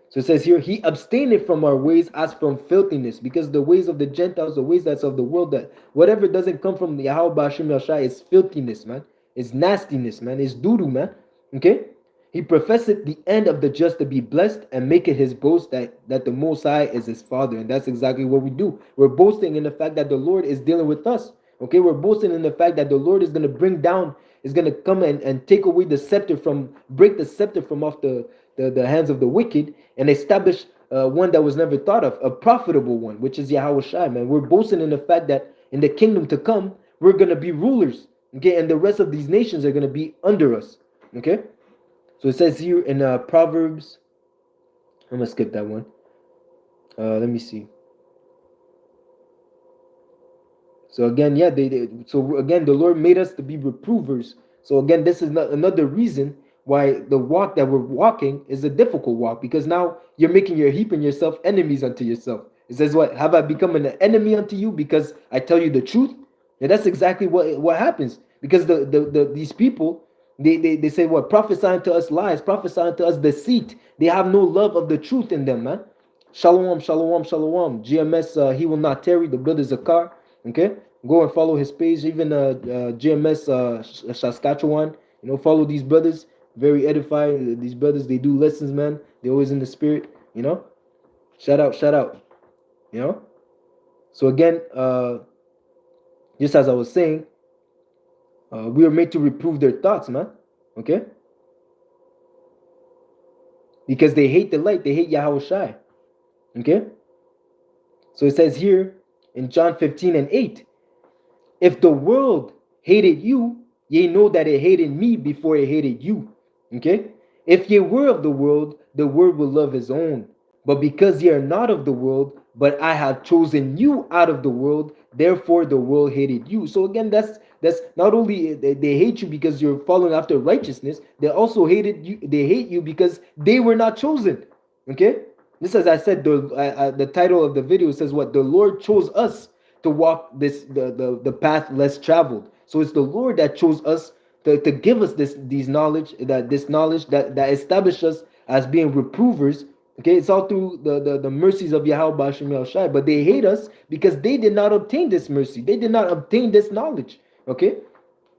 So it says here, he abstained from our ways as from filthiness, because the ways of the Gentiles, the ways that's of the world, that whatever doesn't come from the Yahweh B'Hashem Yahushai is filthiness, man. It's nastiness, man. It's doo-doo, man. Okay? He professed the end of the just to be blessed, and make it his boast that the Most High is his Father. And that's exactly what we do. We're boasting in the fact that the Lord is dealing with us. Okay? We're boasting in the fact that the Lord is going to bring down, is going to come and take away the scepter break the scepter from off the hands of the wicked, and establish one that was never thought of, a profitable one, which is Yahweh Shai, man. We're boasting in the fact that in the kingdom to come, we're going to be rulers. Okay? And the rest of these nations are going to be under us. Okay? So it says here in Proverbs, I'm gonna skip that one. Let me see. So again, yeah, so again, the Lord made us to be reprovers. So again, this is not another reason why the walk that we're walking is a difficult walk, because now you're heaping yourself enemies unto yourself. It says, "What have I become an enemy unto you because I tell you the truth?" And that's exactly what happens, because these people, they say, what, prophesying to us lies, prophesying to us deceit. They have no love of the truth in them, man. Shalom, shalom, shalom. GMS, he will not tarry. The brother Zakar. Okay, go and follow his page. Even GMS Saskatchewan. Follow these brothers. Very edifying. These brothers, they do lessons, man. They always in the spirit. Shout out, shout out. So again, just as I was saying, we are made to reprove their thoughts, man. Okay, because they hate the light. They hate Yahweh Shai. Okay, so it says here in John 15:8. If the world hated you, ye know that it hated me before it hated you. Okay? If ye were of the world will love his own. But because ye are not of the world, but I have chosen you out of the world, therefore the world hated you. So again, that's not only they hate you because you're following after righteousness, they also hated you. They hate you because they were not chosen. Okay? This, as I said, the title of the video says what? The Lord chose us to walk the path less traveled. So it's the Lord that chose us to give us this knowledge that established us as being reprovers. Okay, it's all through the mercies of Yahweh Bashim Yahushai. But they hate us because they did not obtain this mercy. They did not obtain this knowledge. Okay,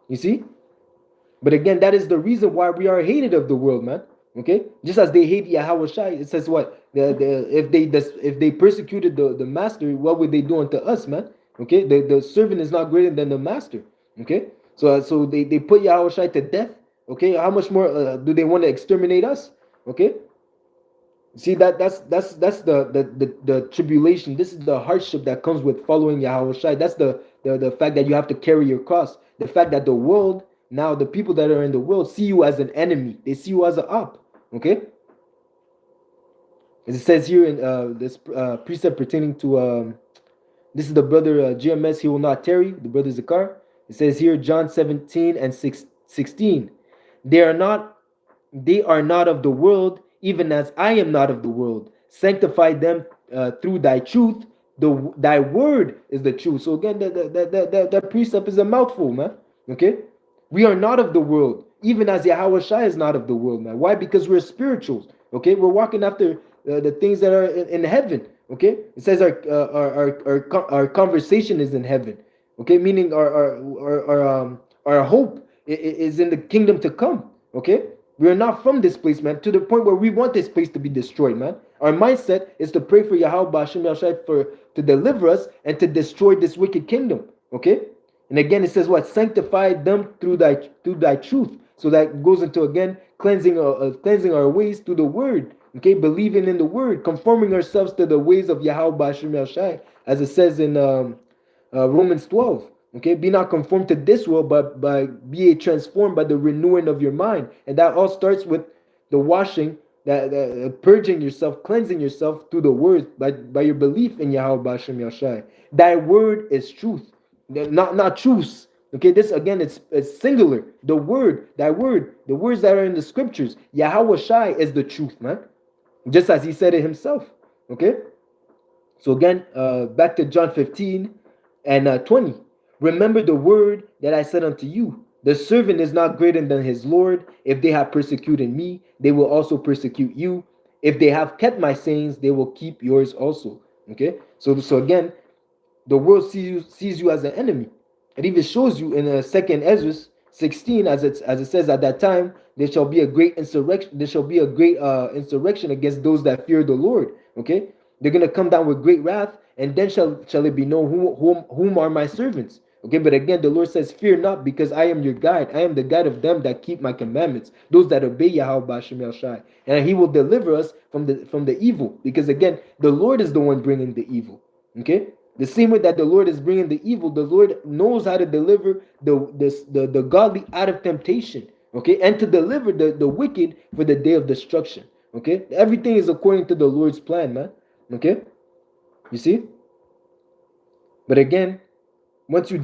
you see? But again, that is the reason why we are hated of the world, man. Okay, just as they hate Yahweh Shai, it says what? If they persecuted the master, what would they do unto us, man? Okay, the servant is not greater than the master. Okay, so they put Yahweh Shai to death. Okay, how much more do they want to exterminate us? Okay, see that's the tribulation. This is the hardship that comes with following Yahweh Shai. That's the fact that you have to carry your cross. The fact that the world, now the people that are in the world, see you as an enemy. They see you as an op. Okay, as it says here in this precept pertaining to this is the brother GMS. He will not tarry. The brother Zakar. It says here John 17:16. They are not of the world, even as I am not of the world. Sanctify them through thy truth. Thy word is the truth. So again, that precept is a mouthful, man. Okay, we are not of the world, even as Yahweh Shai is not of the world, man. Why? Because we're spirituals. Okay, we're walking after the things that are in heaven. Okay, it says our conversation is in heaven. Okay, meaning our hope is in the kingdom to come. Okay, we are not from this place, man, to the point where we want this place to be destroyed, man. Our mindset is to pray for Yahweh Bashim Yahshai to deliver us and to destroy this wicked kingdom. Okay, and again it says what? Sanctify them through thy truth. So that goes into again cleansing our ways through the word. Okay, believing in the word, conforming ourselves to the ways of Yahweh Bashim Yahshai, as it says in Romans 12. Okay, be not conformed to this world, but be transformed by the renewing of your mind. And that all starts with the washing, that purging yourself, cleansing yourself through the words by your belief in Yahweh Bashim Yahshai. Thy word is truth, not truths. Okay, this again, it's singular. The word, thy word, the words that are in the scriptures. Yahweh Shai is the truth, man. Just as he said it himself. Okay, so again, back to John 15 and 20. Remember the word that I said unto you. The servant is not greater than his Lord. If they have persecuted me, they will also persecute you. If they have kept my sayings, they will keep yours also. Okay, so again, the world sees you as an enemy. It even shows you in 2nd Ezra 16, as it says, at that time there shall be a great insurrection. There shall be a great insurrection against those that fear the Lord. Okay, they're gonna come down with great wrath, and then shall it be known whom are my servants. Okay, but again, the Lord says, "Fear not, because I am your guide. I am the guide of them that keep my commandments, those that obey Yahweh Bashim Shai, and He will deliver us from the evil." Because again, the Lord is the one bringing the evil. Okay, the same way that the Lord is bringing the evil, the Lord knows how to deliver the godly out of temptation. okay, and to deliver the wicked for the day of destruction. Okay, everything is according to the Lord's plan, man. Okay, you see. But again, once you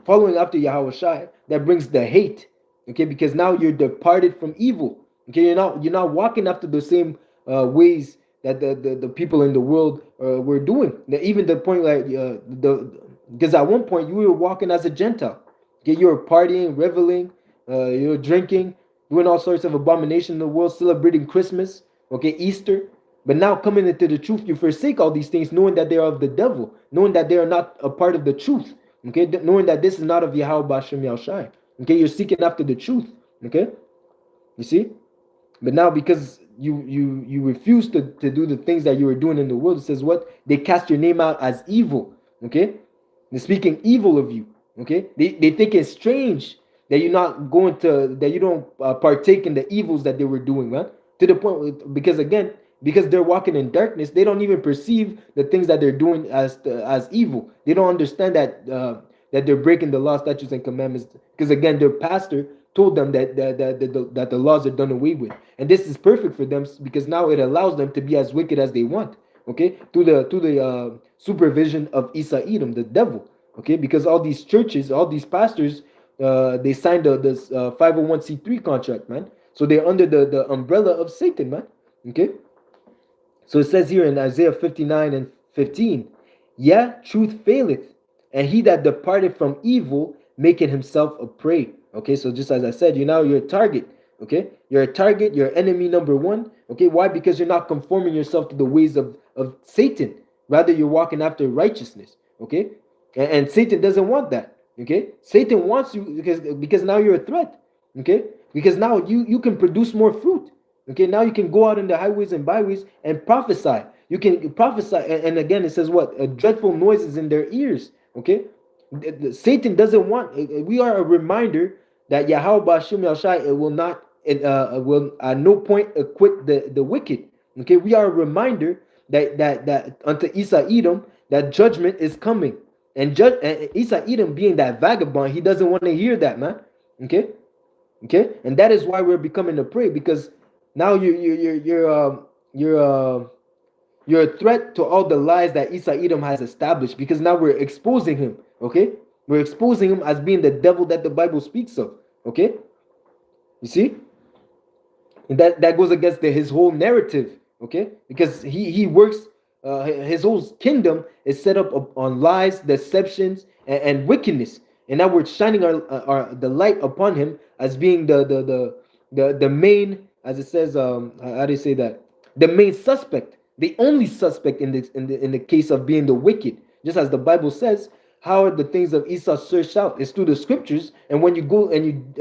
following after Yahweh Shai, that brings the hate. Okay, because now you're departed from evil. Okay, you're not walking after the same ways that the people in the world were doing. Even the point like the because at one point you were walking as a Gentile. Okay, you were partying, reveling, you were drinking, doing all sorts of abomination in the world, celebrating Christmas. Okay, Easter. But now coming into the truth, you forsake all these things, knowing that they are of the devil, knowing that they are not a part of the truth. Okay, knowing that this is not of Yahweh Bashem Yahushai. Okay, you're seeking after the truth. Okay, you see. But now because you refuse to do the things that you were doing in the world, it says what? They cast your name out as evil. Okay, they're speaking evil of you. Okay, they think it's strange that you're not going to that you don't partake in the evils that they were doing, man. To the point because again, because they're walking in darkness, they don't even perceive the things that they're doing as evil. They don't understand that they're breaking the law, statutes, and commandments. Because again, their pastor told them that the laws are done away with, and this is perfect for them because now it allows them to be as wicked as they want. Okay, through the supervision of Isa Edom, the devil. Okay, because all these churches, all these pastors, they signed this 501c3 contract, man. So they're under the umbrella of Satan, man. Okay. So it says here in Isaiah 59 and 15, yeah, truth faileth, and he that departed from evil making himself a prey. Okay, so just as I said, you're a target. Okay, you're a target, you're enemy number one. Okay, why? Because you're not conforming yourself to the ways of Satan. Rather, you're walking after righteousness. Okay, and Satan doesn't want that. Okay, Satan wants you because now you're a threat. Okay, because now you can produce more fruit. Okay, now you can go out in the highways and byways and prophesy. You can prophesy, and again, it says what? Dreadful noises in their ears. Okay, Satan doesn't want. We are a reminder that Yahweh Bashim Yashai will at no point acquit the wicked. Okay, we are a reminder that unto Isa Edom that judgment is coming, and Isa Edom being that vagabond, he doesn't want to hear that, man. Okay, and that is why we're becoming a prey because now you're a threat to all the lies that Isa Edom has established because now we're exposing him. Okay, we're exposing him as being the devil that the Bible speaks of. Okay, you see, and that goes against his whole narrative. Okay, because he works. His whole kingdom is set up on lies, deceptions, and wickedness. And now we're shining the light upon him as being the main, as it says, how do you say that? The main suspect, the only suspect in the case of being the wicked. Just as the Bible says, how are the things of Esau searched out? It's through the scriptures, and when you go and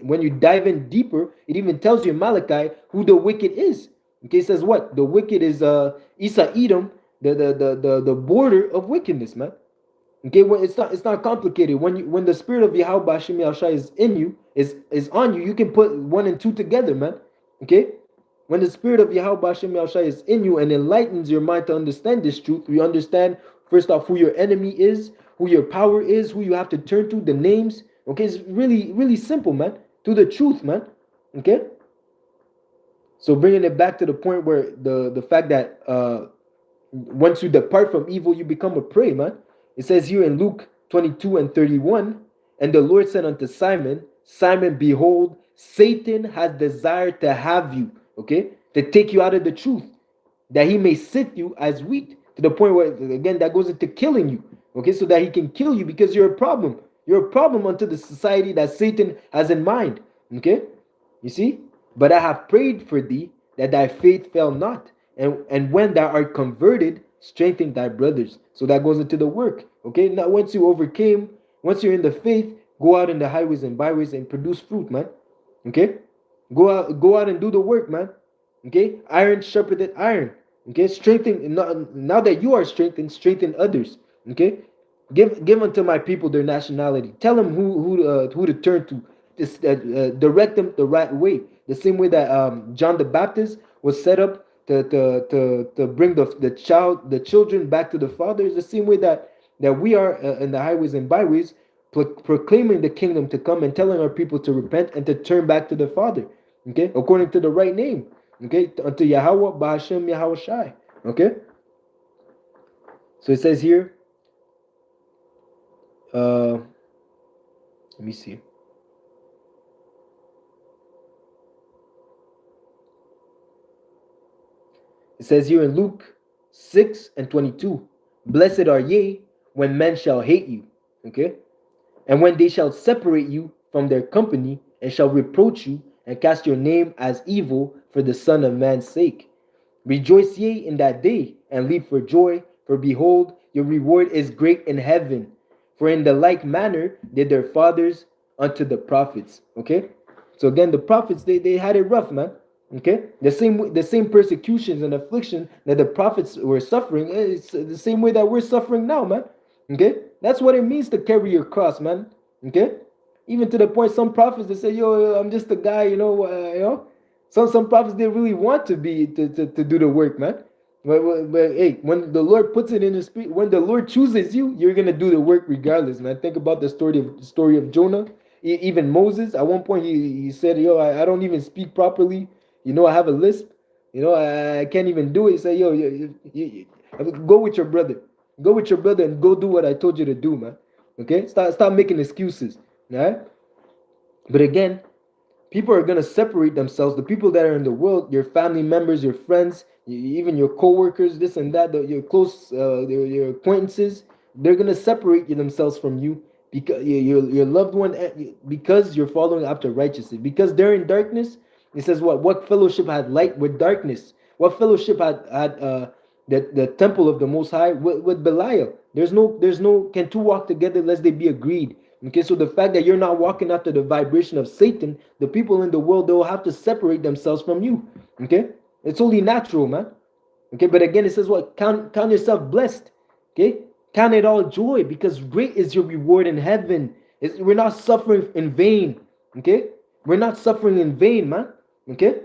when you dive in deeper, it even tells you in Malachi who the wicked is. Okay, it says what? The wicked is Isa Edom, the border of wickedness, man. Okay, well, it's not complicated. When the spirit of Yahweh Bashim Yahushai is in you, is on you, you can put one and two together, man. Okay? When the spirit of Yahweh Bashim Yahushai is in you and enlightens your mind to understand this truth, you understand first off who your enemy is, who your power is, who you have to turn to, the names. Okay, it's really, really simple, man. To the truth, man. Okay? So bringing it back to the point where the fact that once you depart from evil, you become a prey, man. It says here in Luke 22 and 31, and the Lord said unto Simon, Simon, behold, Satan has desired to have you, okay, to take you out of the truth, that he may sift you as wheat, to the point where, again, that goes into killing you, okay, so that he can kill you because you're a problem. You're a problem unto the society that Satan has in mind, okay, you see? But I have prayed for thee that thy faith fail not, and when thou art converted, strengthen thy brothers. So that goes into the work. Okay, now once once you're in the faith, go out in the highways and byways and produce fruit, man. Okay, go out and do the work, man. Okay, iron sharpeneth iron. Okay, strengthen. Now that you are strengthened, strengthen others. Okay, give unto my people their nationality. Tell them who to turn to. Just, direct them the right way. The same way that John the Baptist was set up to bring the children back to the Father, is the same way that we are in the highways and byways. proclaiming the kingdom to come and telling our people to repent and to turn back to the Father, okay, according to the right name, okay, unto Yahweh Bahashem Yahweh Shai, okay. So it says here, let me see. It says here in Luke 6:22, blessed are ye when men shall hate you, okay, and when they shall separate you from their company, and shall reproach you, and cast your name as evil for the Son of Man's sake. Rejoice ye in that day, and leap for joy, for behold, your reward is great in heaven. For in the like manner did their fathers unto the prophets. Okay? So again, the prophets, they had it rough, man. Okay? The same persecutions and affliction that the prophets were suffering, it's the same way that we're suffering now, man. Okay? That's what it means to carry your cross, man. Okay? Even to the point some prophets, they say, yo, I'm just a guy, some prophets, they really want to be to do the work, man. But hey, when the Lord puts it in the spirit, when the Lord chooses you, you're gonna do the work regardless, man. Think about the story of Jonah. Even Moses, at one point, he said, "Yo, I don't even speak properly. I have a lisp. I can't even do it." He said, "Yo, go with your brother. Go with your brother and go do what I told you to do, man. Okay, stop making excuses, right?" But again, people are going to separate themselves. The people that are in the world, your family members, your friends, even your co-workers, this and that, your close, your acquaintances, they're going to separate themselves from you, because your loved one, because you're following after righteousness. Because they're in darkness, it says what fellowship had light with darkness? What fellowship had the temple of the Most High with Belial? There's no can two walk together lest they be agreed. Okay, so the fact that you're not walking after the vibration of Satan, the people in the world, they will have to separate themselves from you. Okay, it's only natural, man. Okay, but again, it says what? Count yourself blessed. Okay, count it all joy, because great is your reward in heaven. We're not suffering in vain. Okay, we're not suffering in vain, man. Okay,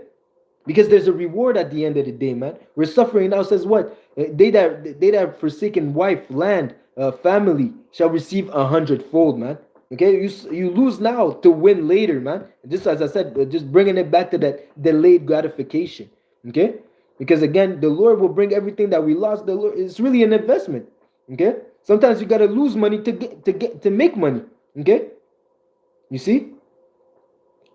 because there's a reward at the end of the day, man. We're suffering now. Says what? They that forsaken wife, land, family shall receive 100-fold, man. Okay, you lose now to win later, man. Just as I said, just bringing it back to that delayed gratification. Okay, because again, the Lord will bring everything that we lost. The Lord, it's really an investment. Okay, sometimes you gotta lose money to make money. Okay, you see.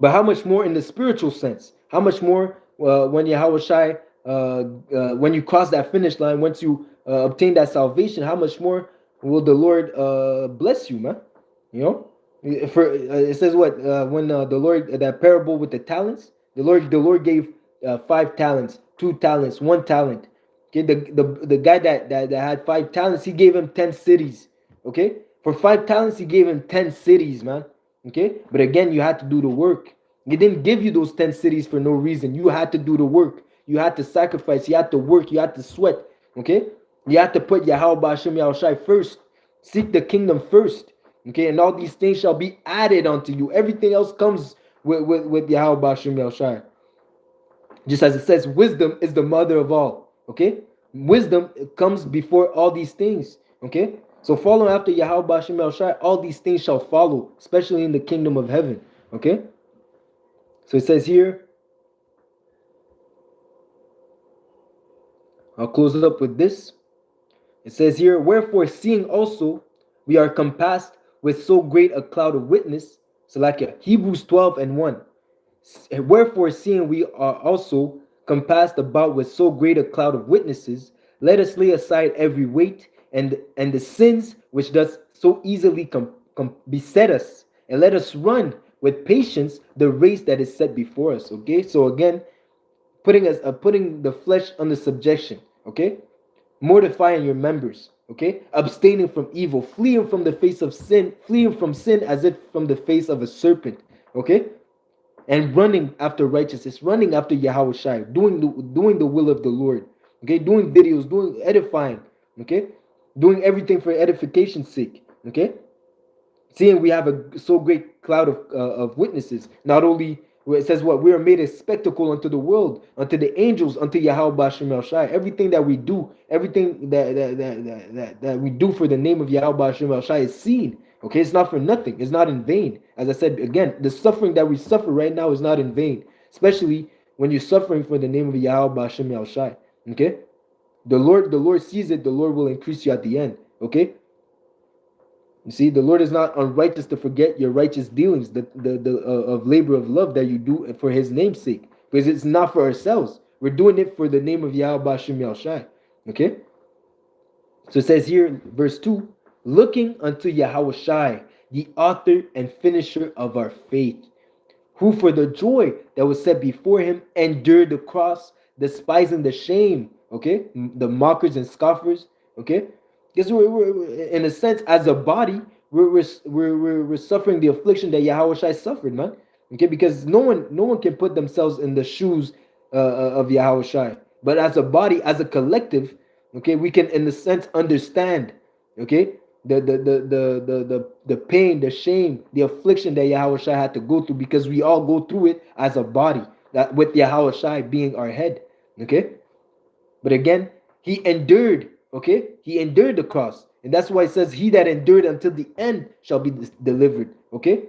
But how much more in the spiritual sense? How much more when Yahweh Shai, when you cross that finish line, once you obtain that salvation, how much more will the Lord bless you, man? You know, for it says what when the Lord, that parable with the talents, the Lord gave 5 talents, 2 talents, 1 talent. Okay, the guy that had 5 talents, he gave him 10 cities. Okay, for 5 talents, he gave him 10 cities, man. Okay, but again, you had to do the work. He didn't give you those 10 cities for no reason. You had to do the work. You had to sacrifice. You had to work. You had to sweat. Okay, you had to put Yahweh Hashem Yahushai first. Seek the kingdom first. Okay, and all these things shall be added unto you. Everything else comes with Yahweh Hashem Yahushai. Just as it says, wisdom is the mother of all. Okay, wisdom comes before all these things. Okay, so follow after Yahweh Hashem Yahushai, all these things shall follow, especially in the kingdom of heaven. Okay, so it says here, I'll close it up with this. It says here, wherefore seeing also we are compassed with so great a cloud of witness. So like Hebrews 12:1. Wherefore seeing we are also compassed about with so great a cloud of witnesses, let us lay aside every weight and the sins which does so easily beset us, and let us run with patience the race that is set before us. Okay, so again, putting the flesh under subjection. Okay, mortifying your members. Okay, abstaining from evil, fleeing from the face of sin, fleeing from sin as if from the face of a serpent. Okay, and running after righteousness, running after Yahweh Shai, doing the will of the Lord. Okay, doing videos, doing edifying. Okay, doing everything for edification's sake. Okay, seeing we have a so great cloud of witnesses, not only where it says what? We are made a spectacle unto the world, unto the angels, unto Yahweh Bashim El Shai. Everything that we do, everything that we do for the name of Yahweh Bashim El Shai is seen. Okay, it's not for nothing. It's not in vain. As I said again, the suffering that we suffer right now is not in vain, especially when you're suffering for the name of Yahweh Bashim El Shai. Okay, the Lord sees it. The Lord will increase you at the end. Okay. You see, the Lord is not unrighteous to forget your righteous dealings, the of labor of love that you do for His name's sake, because it's not for ourselves. We're doing it for the name of Yahweh Bashim Yahshai. Okay. So it says here, verse 2, looking unto Yahweh Shai, the author and finisher of our faith, who for the joy that was set before him endured the cross, despising the shame. Okay, the mockers and scoffers. Okay. Because we're in a sense, as a body, we're suffering the affliction that Yahweh Shai suffered, man. Okay, because no one can put themselves in the shoes of Yahweh Shai. But as a body, as a collective, okay, we can, in a sense, understand, okay, the pain, the shame, the affliction that Yahweh Shai had to go through, because we all go through it as a body, that with Yahweh Shai being our head. Okay, but again, He endured. Okay, He endured the cross, and that's why it says, "He that endured until the end shall be delivered." Okay,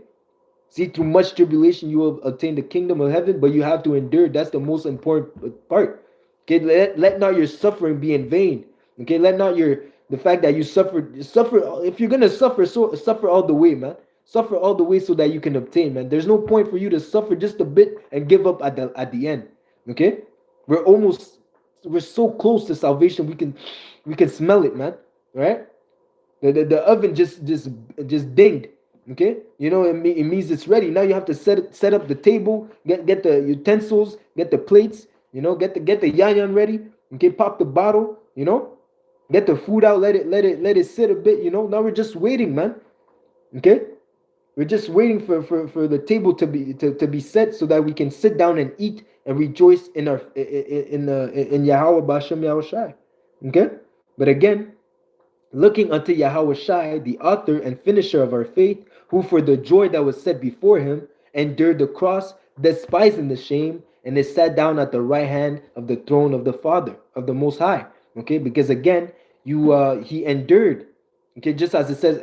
see, through much tribulation you will obtain the kingdom of heaven, but you have to endure. That's the most important part. Okay, let not your suffering be in vain. Okay, let not the fact that you suffer. If you're gonna suffer, so suffer all the way, man. Suffer all the way so that you can obtain, man. There's no point for you to suffer just a bit and give up at the end. Okay, we're so close to salvation. We can smell it, man. Right? The oven just dinged. Okay, you know, it means it's ready. Now you have to set up the table, get the utensils, get the plates, you know, get the yanyan ready. Okay, pop the bottle, you know, get the food out, let it sit a bit, you know. Now we're just waiting, man. Okay, we're just waiting for the table to be set so that we can sit down and eat and rejoice in our in Yahweh B'Hashem Yahushai. Okay, but again, looking unto Yahweh Shai, the author and finisher of our faith, who for the joy that was set before him endured the cross, despising the shame, and is sat down at the right hand of the throne of the Father, of the Most High. Okay, because again, he endured. Okay, just as it says,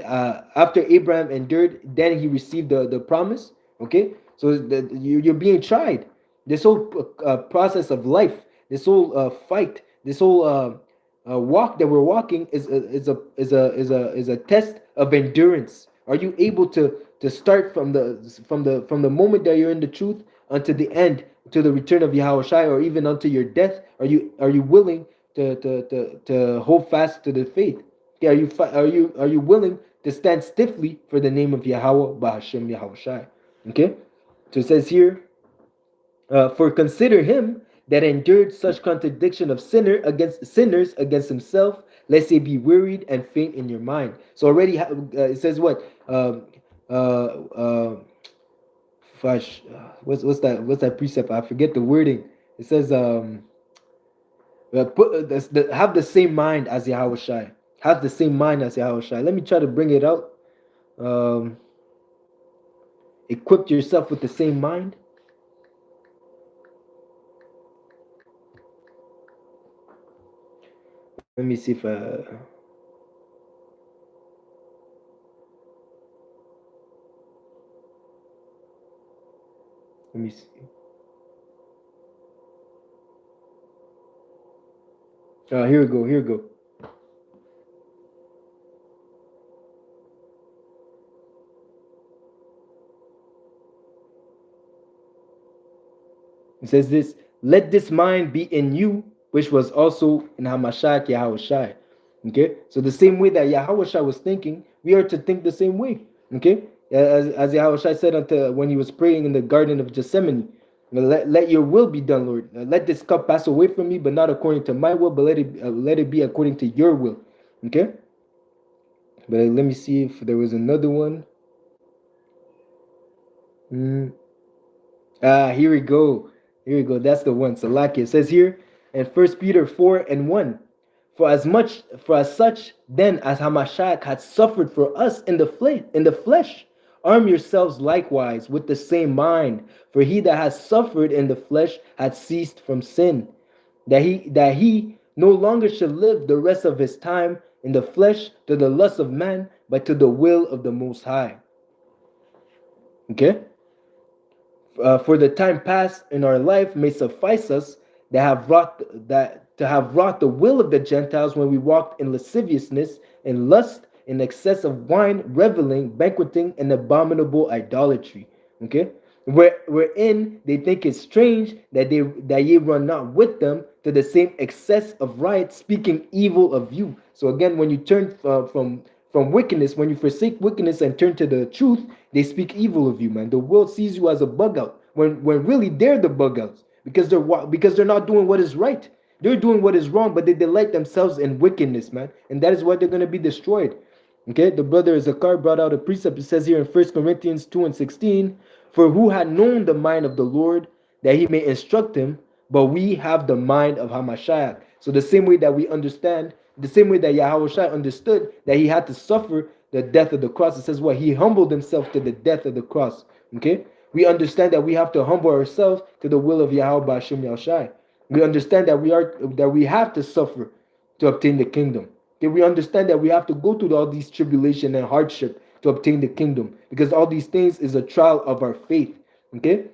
after Abraham endured, then he received the promise. Okay, so you're being tried. This whole process of life, this whole fight, this whole walk that we're walking is a test of endurance. Are you able to start from the moment that you're in the truth unto the end, to the return of Yahweh Shai, or even unto your death? Are you willing to hold fast to the faith? Are you willing to stand stiffly for the name of Yahweh B'Hashem Yahweh Shai? Okay, so it says here, for consider him that endured such contradiction of sinners against himself, lest ye be wearied and faint in your mind. So already it says what? What's that precept? I forget the wording. It says have the same mind as Yahweh Shai. Have the same mind as Yahweh Shai. Let me try to bring it out. Equip yourself with the same mind. Let me see if let me see. Here we go. Here we go. It says this: let this mind be in you, which was also in Hamashiach Yahweh Shai. Okay, so the same way that Yahweh Shai was thinking, we are to think the same way. Okay, as Yahweh Shai said when he was praying in the Garden of Gethsemane, let your will be done, Lord. Let this cup pass away from me, but not according to my will, but let it be according to your will. Okay, but let me see if there was another one. Here we go. Here we go. That's the one. Salaki. It says here in 1 Peter 4:1, for as such then as Hamashiach had suffered for us in the flesh, Arm yourselves likewise with the same mind, for he that has suffered in the flesh hath ceased from sin, that he no longer should live the rest of his time in the flesh to the lust of man, but to the will of the Most High. Okay? For the time past in our life may suffice us that to have wrought the will of the Gentiles when we walked in lasciviousness, in lust, in excess of wine, reveling, banqueting, and abominable idolatry. Okay, wherein they think it strange that ye run not with them to the same excess of riot, speaking evil of you. So again, when you turn from wickedness, when you forsake wickedness and turn to the truth, they speak evil of you, man. The world sees you as a bug out when really they're the bug outs because they're not doing what is right. They're doing what is wrong, but they delight themselves in wickedness, man, and that is why they're going to be destroyed. Okay, the brother Zakar brought out a precept. It says here in 1 Corinthians 2:16, for who had known the mind of the Lord that he may instruct him, but we have the mind of Hamashiach. So the same way that we understand, the same way that Yahushua understood that he had to suffer the death of the cross, it says what? He humbled himself to the death of the cross. Okay, we understand that we have to humble ourselves to the will of Yahweh Hashem Yahushua. We understand that we have to suffer to obtain the kingdom. Okay, we understand that we have to go through all these tribulation and hardship to obtain the kingdom, because all these things is a trial of our faith. Okay,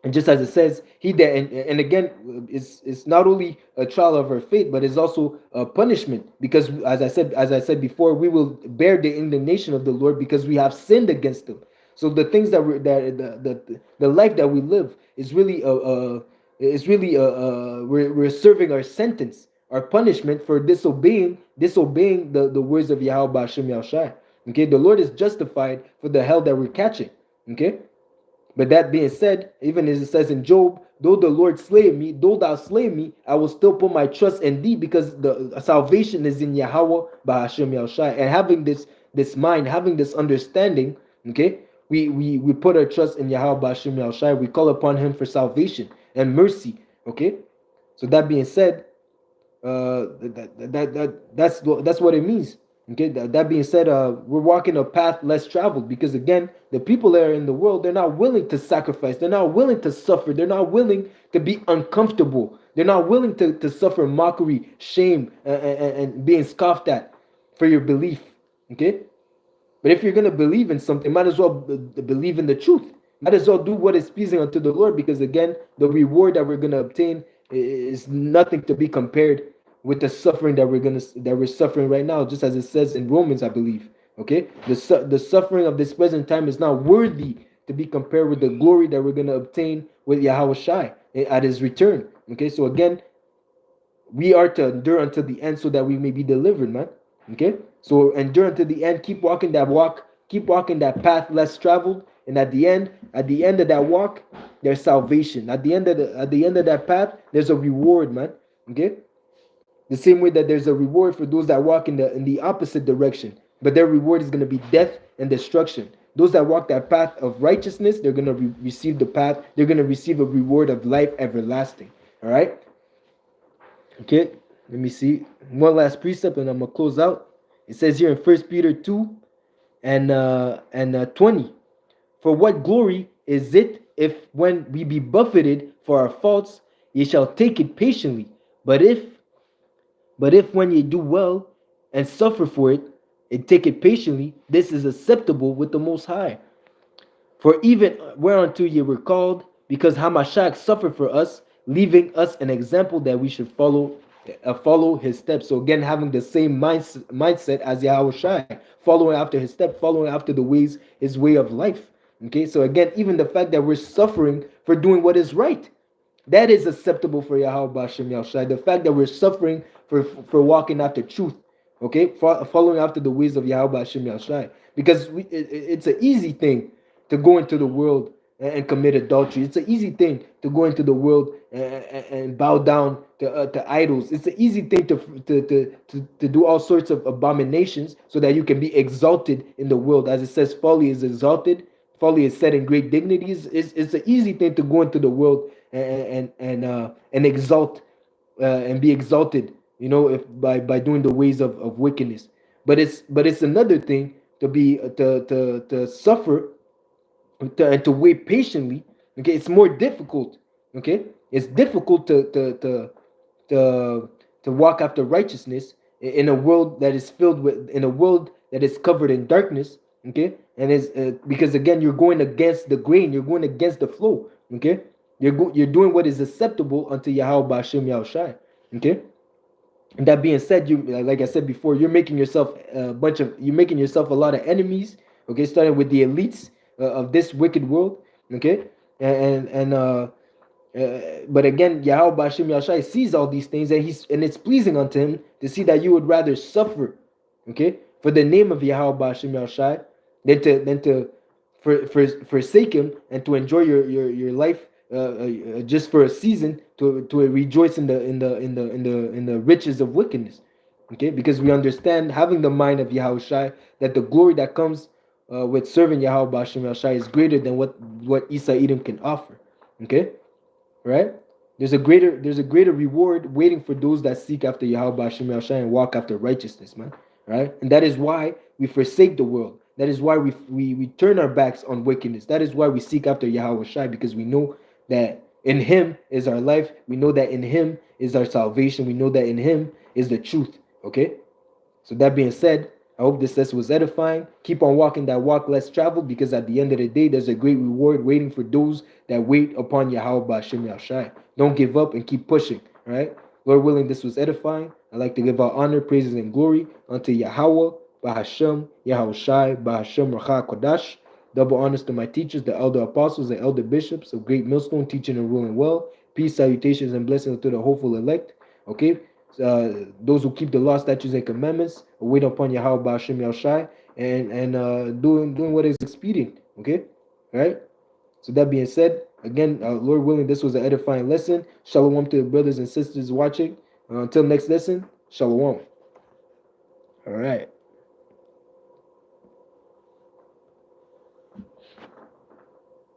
and just as it says, he that and again, it's not only a trial of our faith, but it's also a punishment, because as I said before, we will bear the indignation of the Lord because we have sinned against him. So the things that the life that we live is really we're serving our sentence, our punishment for disobeying the words of Yahweh Hashem Yahushai. Okay, the Lord is justified for the hell that we're catching. Okay, but that being said, even as it says in Job, though the Lord slay me, though thou slay me, I will still put my trust in thee, because the salvation is in Yahweh Bahashem Yahushai. And having this mind, having this understanding, okay, we put our trust in Yahweh Bahashem Yahushai. We call upon him for salvation and mercy. Okay, so that being said, that's what it means. Okay, that being said, we're walking a path less traveled, because again, the people that are in the world, they're not willing to sacrifice, they're not willing to suffer, they're not willing to be uncomfortable, they're not willing to suffer mockery, shame, and being scoffed at for your belief. Okay, but if you're going to believe in something, might as well believe in the truth. Might as well do what is pleasing unto the Lord, because again, the reward that we're going to obtain is nothing to be compared with the suffering that we're suffering right now, just as it says in Romans, I believe. Okay, the suffering of this present time is not worthy to be compared with the glory that we're going to obtain with Yahweh Shai at his return. Okay, so again, we are to endure until the end so that we may be delivered, man. Okay, so endure until the end. Keep walking that path less traveled, and at the end of that walk, there's salvation. At the end of that path, there's a reward, man. Okay, the same way that there's a reward for those that walk in the opposite direction, but their reward is going to be death and destruction. Those that walk that path of righteousness, they're going to receive the path. They're going to receive a reward of life everlasting. All right. Okay, let me see. One last precept and I'm going to close out. It says here in 1 Peter 2 and 20. For what glory is it if when we be buffeted for our faults, ye shall take it patiently? But if when ye do well and suffer for it, and take it patiently, this is acceptable with the Most High. For even whereunto ye were called, because Hamashiach suffered for us, leaving us an example that we should follow his steps. So again, having the same mindset as Yahweh Shai, following after his step, following after his way of life. Okay, so again, even the fact that we're suffering for doing what is right, that is acceptable for Yahweh Hashem Yahushai. The fact that we're suffering for walking after truth, okay, following after the ways of Yahweh Hashem Yahushai, because it's an easy thing to go into the world and commit adultery. It's an easy thing to go into the world and bow down to idols. It's an easy thing to do all sorts of abominations so that you can be exalted in the world. As it says, folly is exalted, folly is set in great dignities. It's an easy thing to go into the world and exalt and be exalted, if by doing the ways of wickedness. But it's another thing to suffer, and to wait patiently. Okay, it's more difficult. Okay, it's difficult to to walk after righteousness in a world that is filled with, in a world that is covered in darkness. Okay, and it's because again you're going against the grain, you're going against the flow. Okay, you're doing what is acceptable unto Yahweh Ba'Shem Yahushai. Okay, and that being said, you, like I said before, you're making yourself you're making yourself a lot of enemies. Okay, starting with the elites of this wicked world. Okay, but again, Yahweh Bashim Yashai sees all these things, and it's pleasing unto him to see that you would rather suffer, okay, for the name of Yahweh Bashim Yashai than to forsake him and to enjoy your life just for a season, to rejoice in the riches of wickedness. Okay, because we understand, having the mind of Yahushai, that the glory that comes with serving Yahweh Bashim Yashai is greater than what Isa Edom can offer. Okay, right? There's a greater reward waiting for those that seek after Yahweh Bashim Yashai and walk after righteousness, man. Right? And that is why we forsake the world. That is why we turn our backs on wickedness. That is why we seek after Yahweh Shai, because we know that in him is our life. We know that in him is our salvation. We know that in him is the truth. Okay? So that being said, I hope this lesson was edifying. Keep on walking that walk less traveled, because at the end of the day, there's a great reward waiting for those that wait upon Yahweh Ba'Shem Yahshai. Don't give up and keep pushing. All right? Lord willing, this was edifying. I'd like to give our honor, praises, and glory unto Yahweh Ba'Hashem Yahushai Ba'Hashem Racha Kodash. Double honors to my teachers, the elder apostles and elder bishops of Great Millstone, teaching and ruling well. Peace, salutations, and blessings to the hopeful elect. Okay? Those who keep the law, statutes, and commandments, wait upon Yahweh Ba'Shem Yahushai, and doing what is expedient. Okay? All right? So that being said, again, Lord willing, this was an edifying lesson. Shalom to the brothers and sisters watching. Until next lesson, shalom. All right.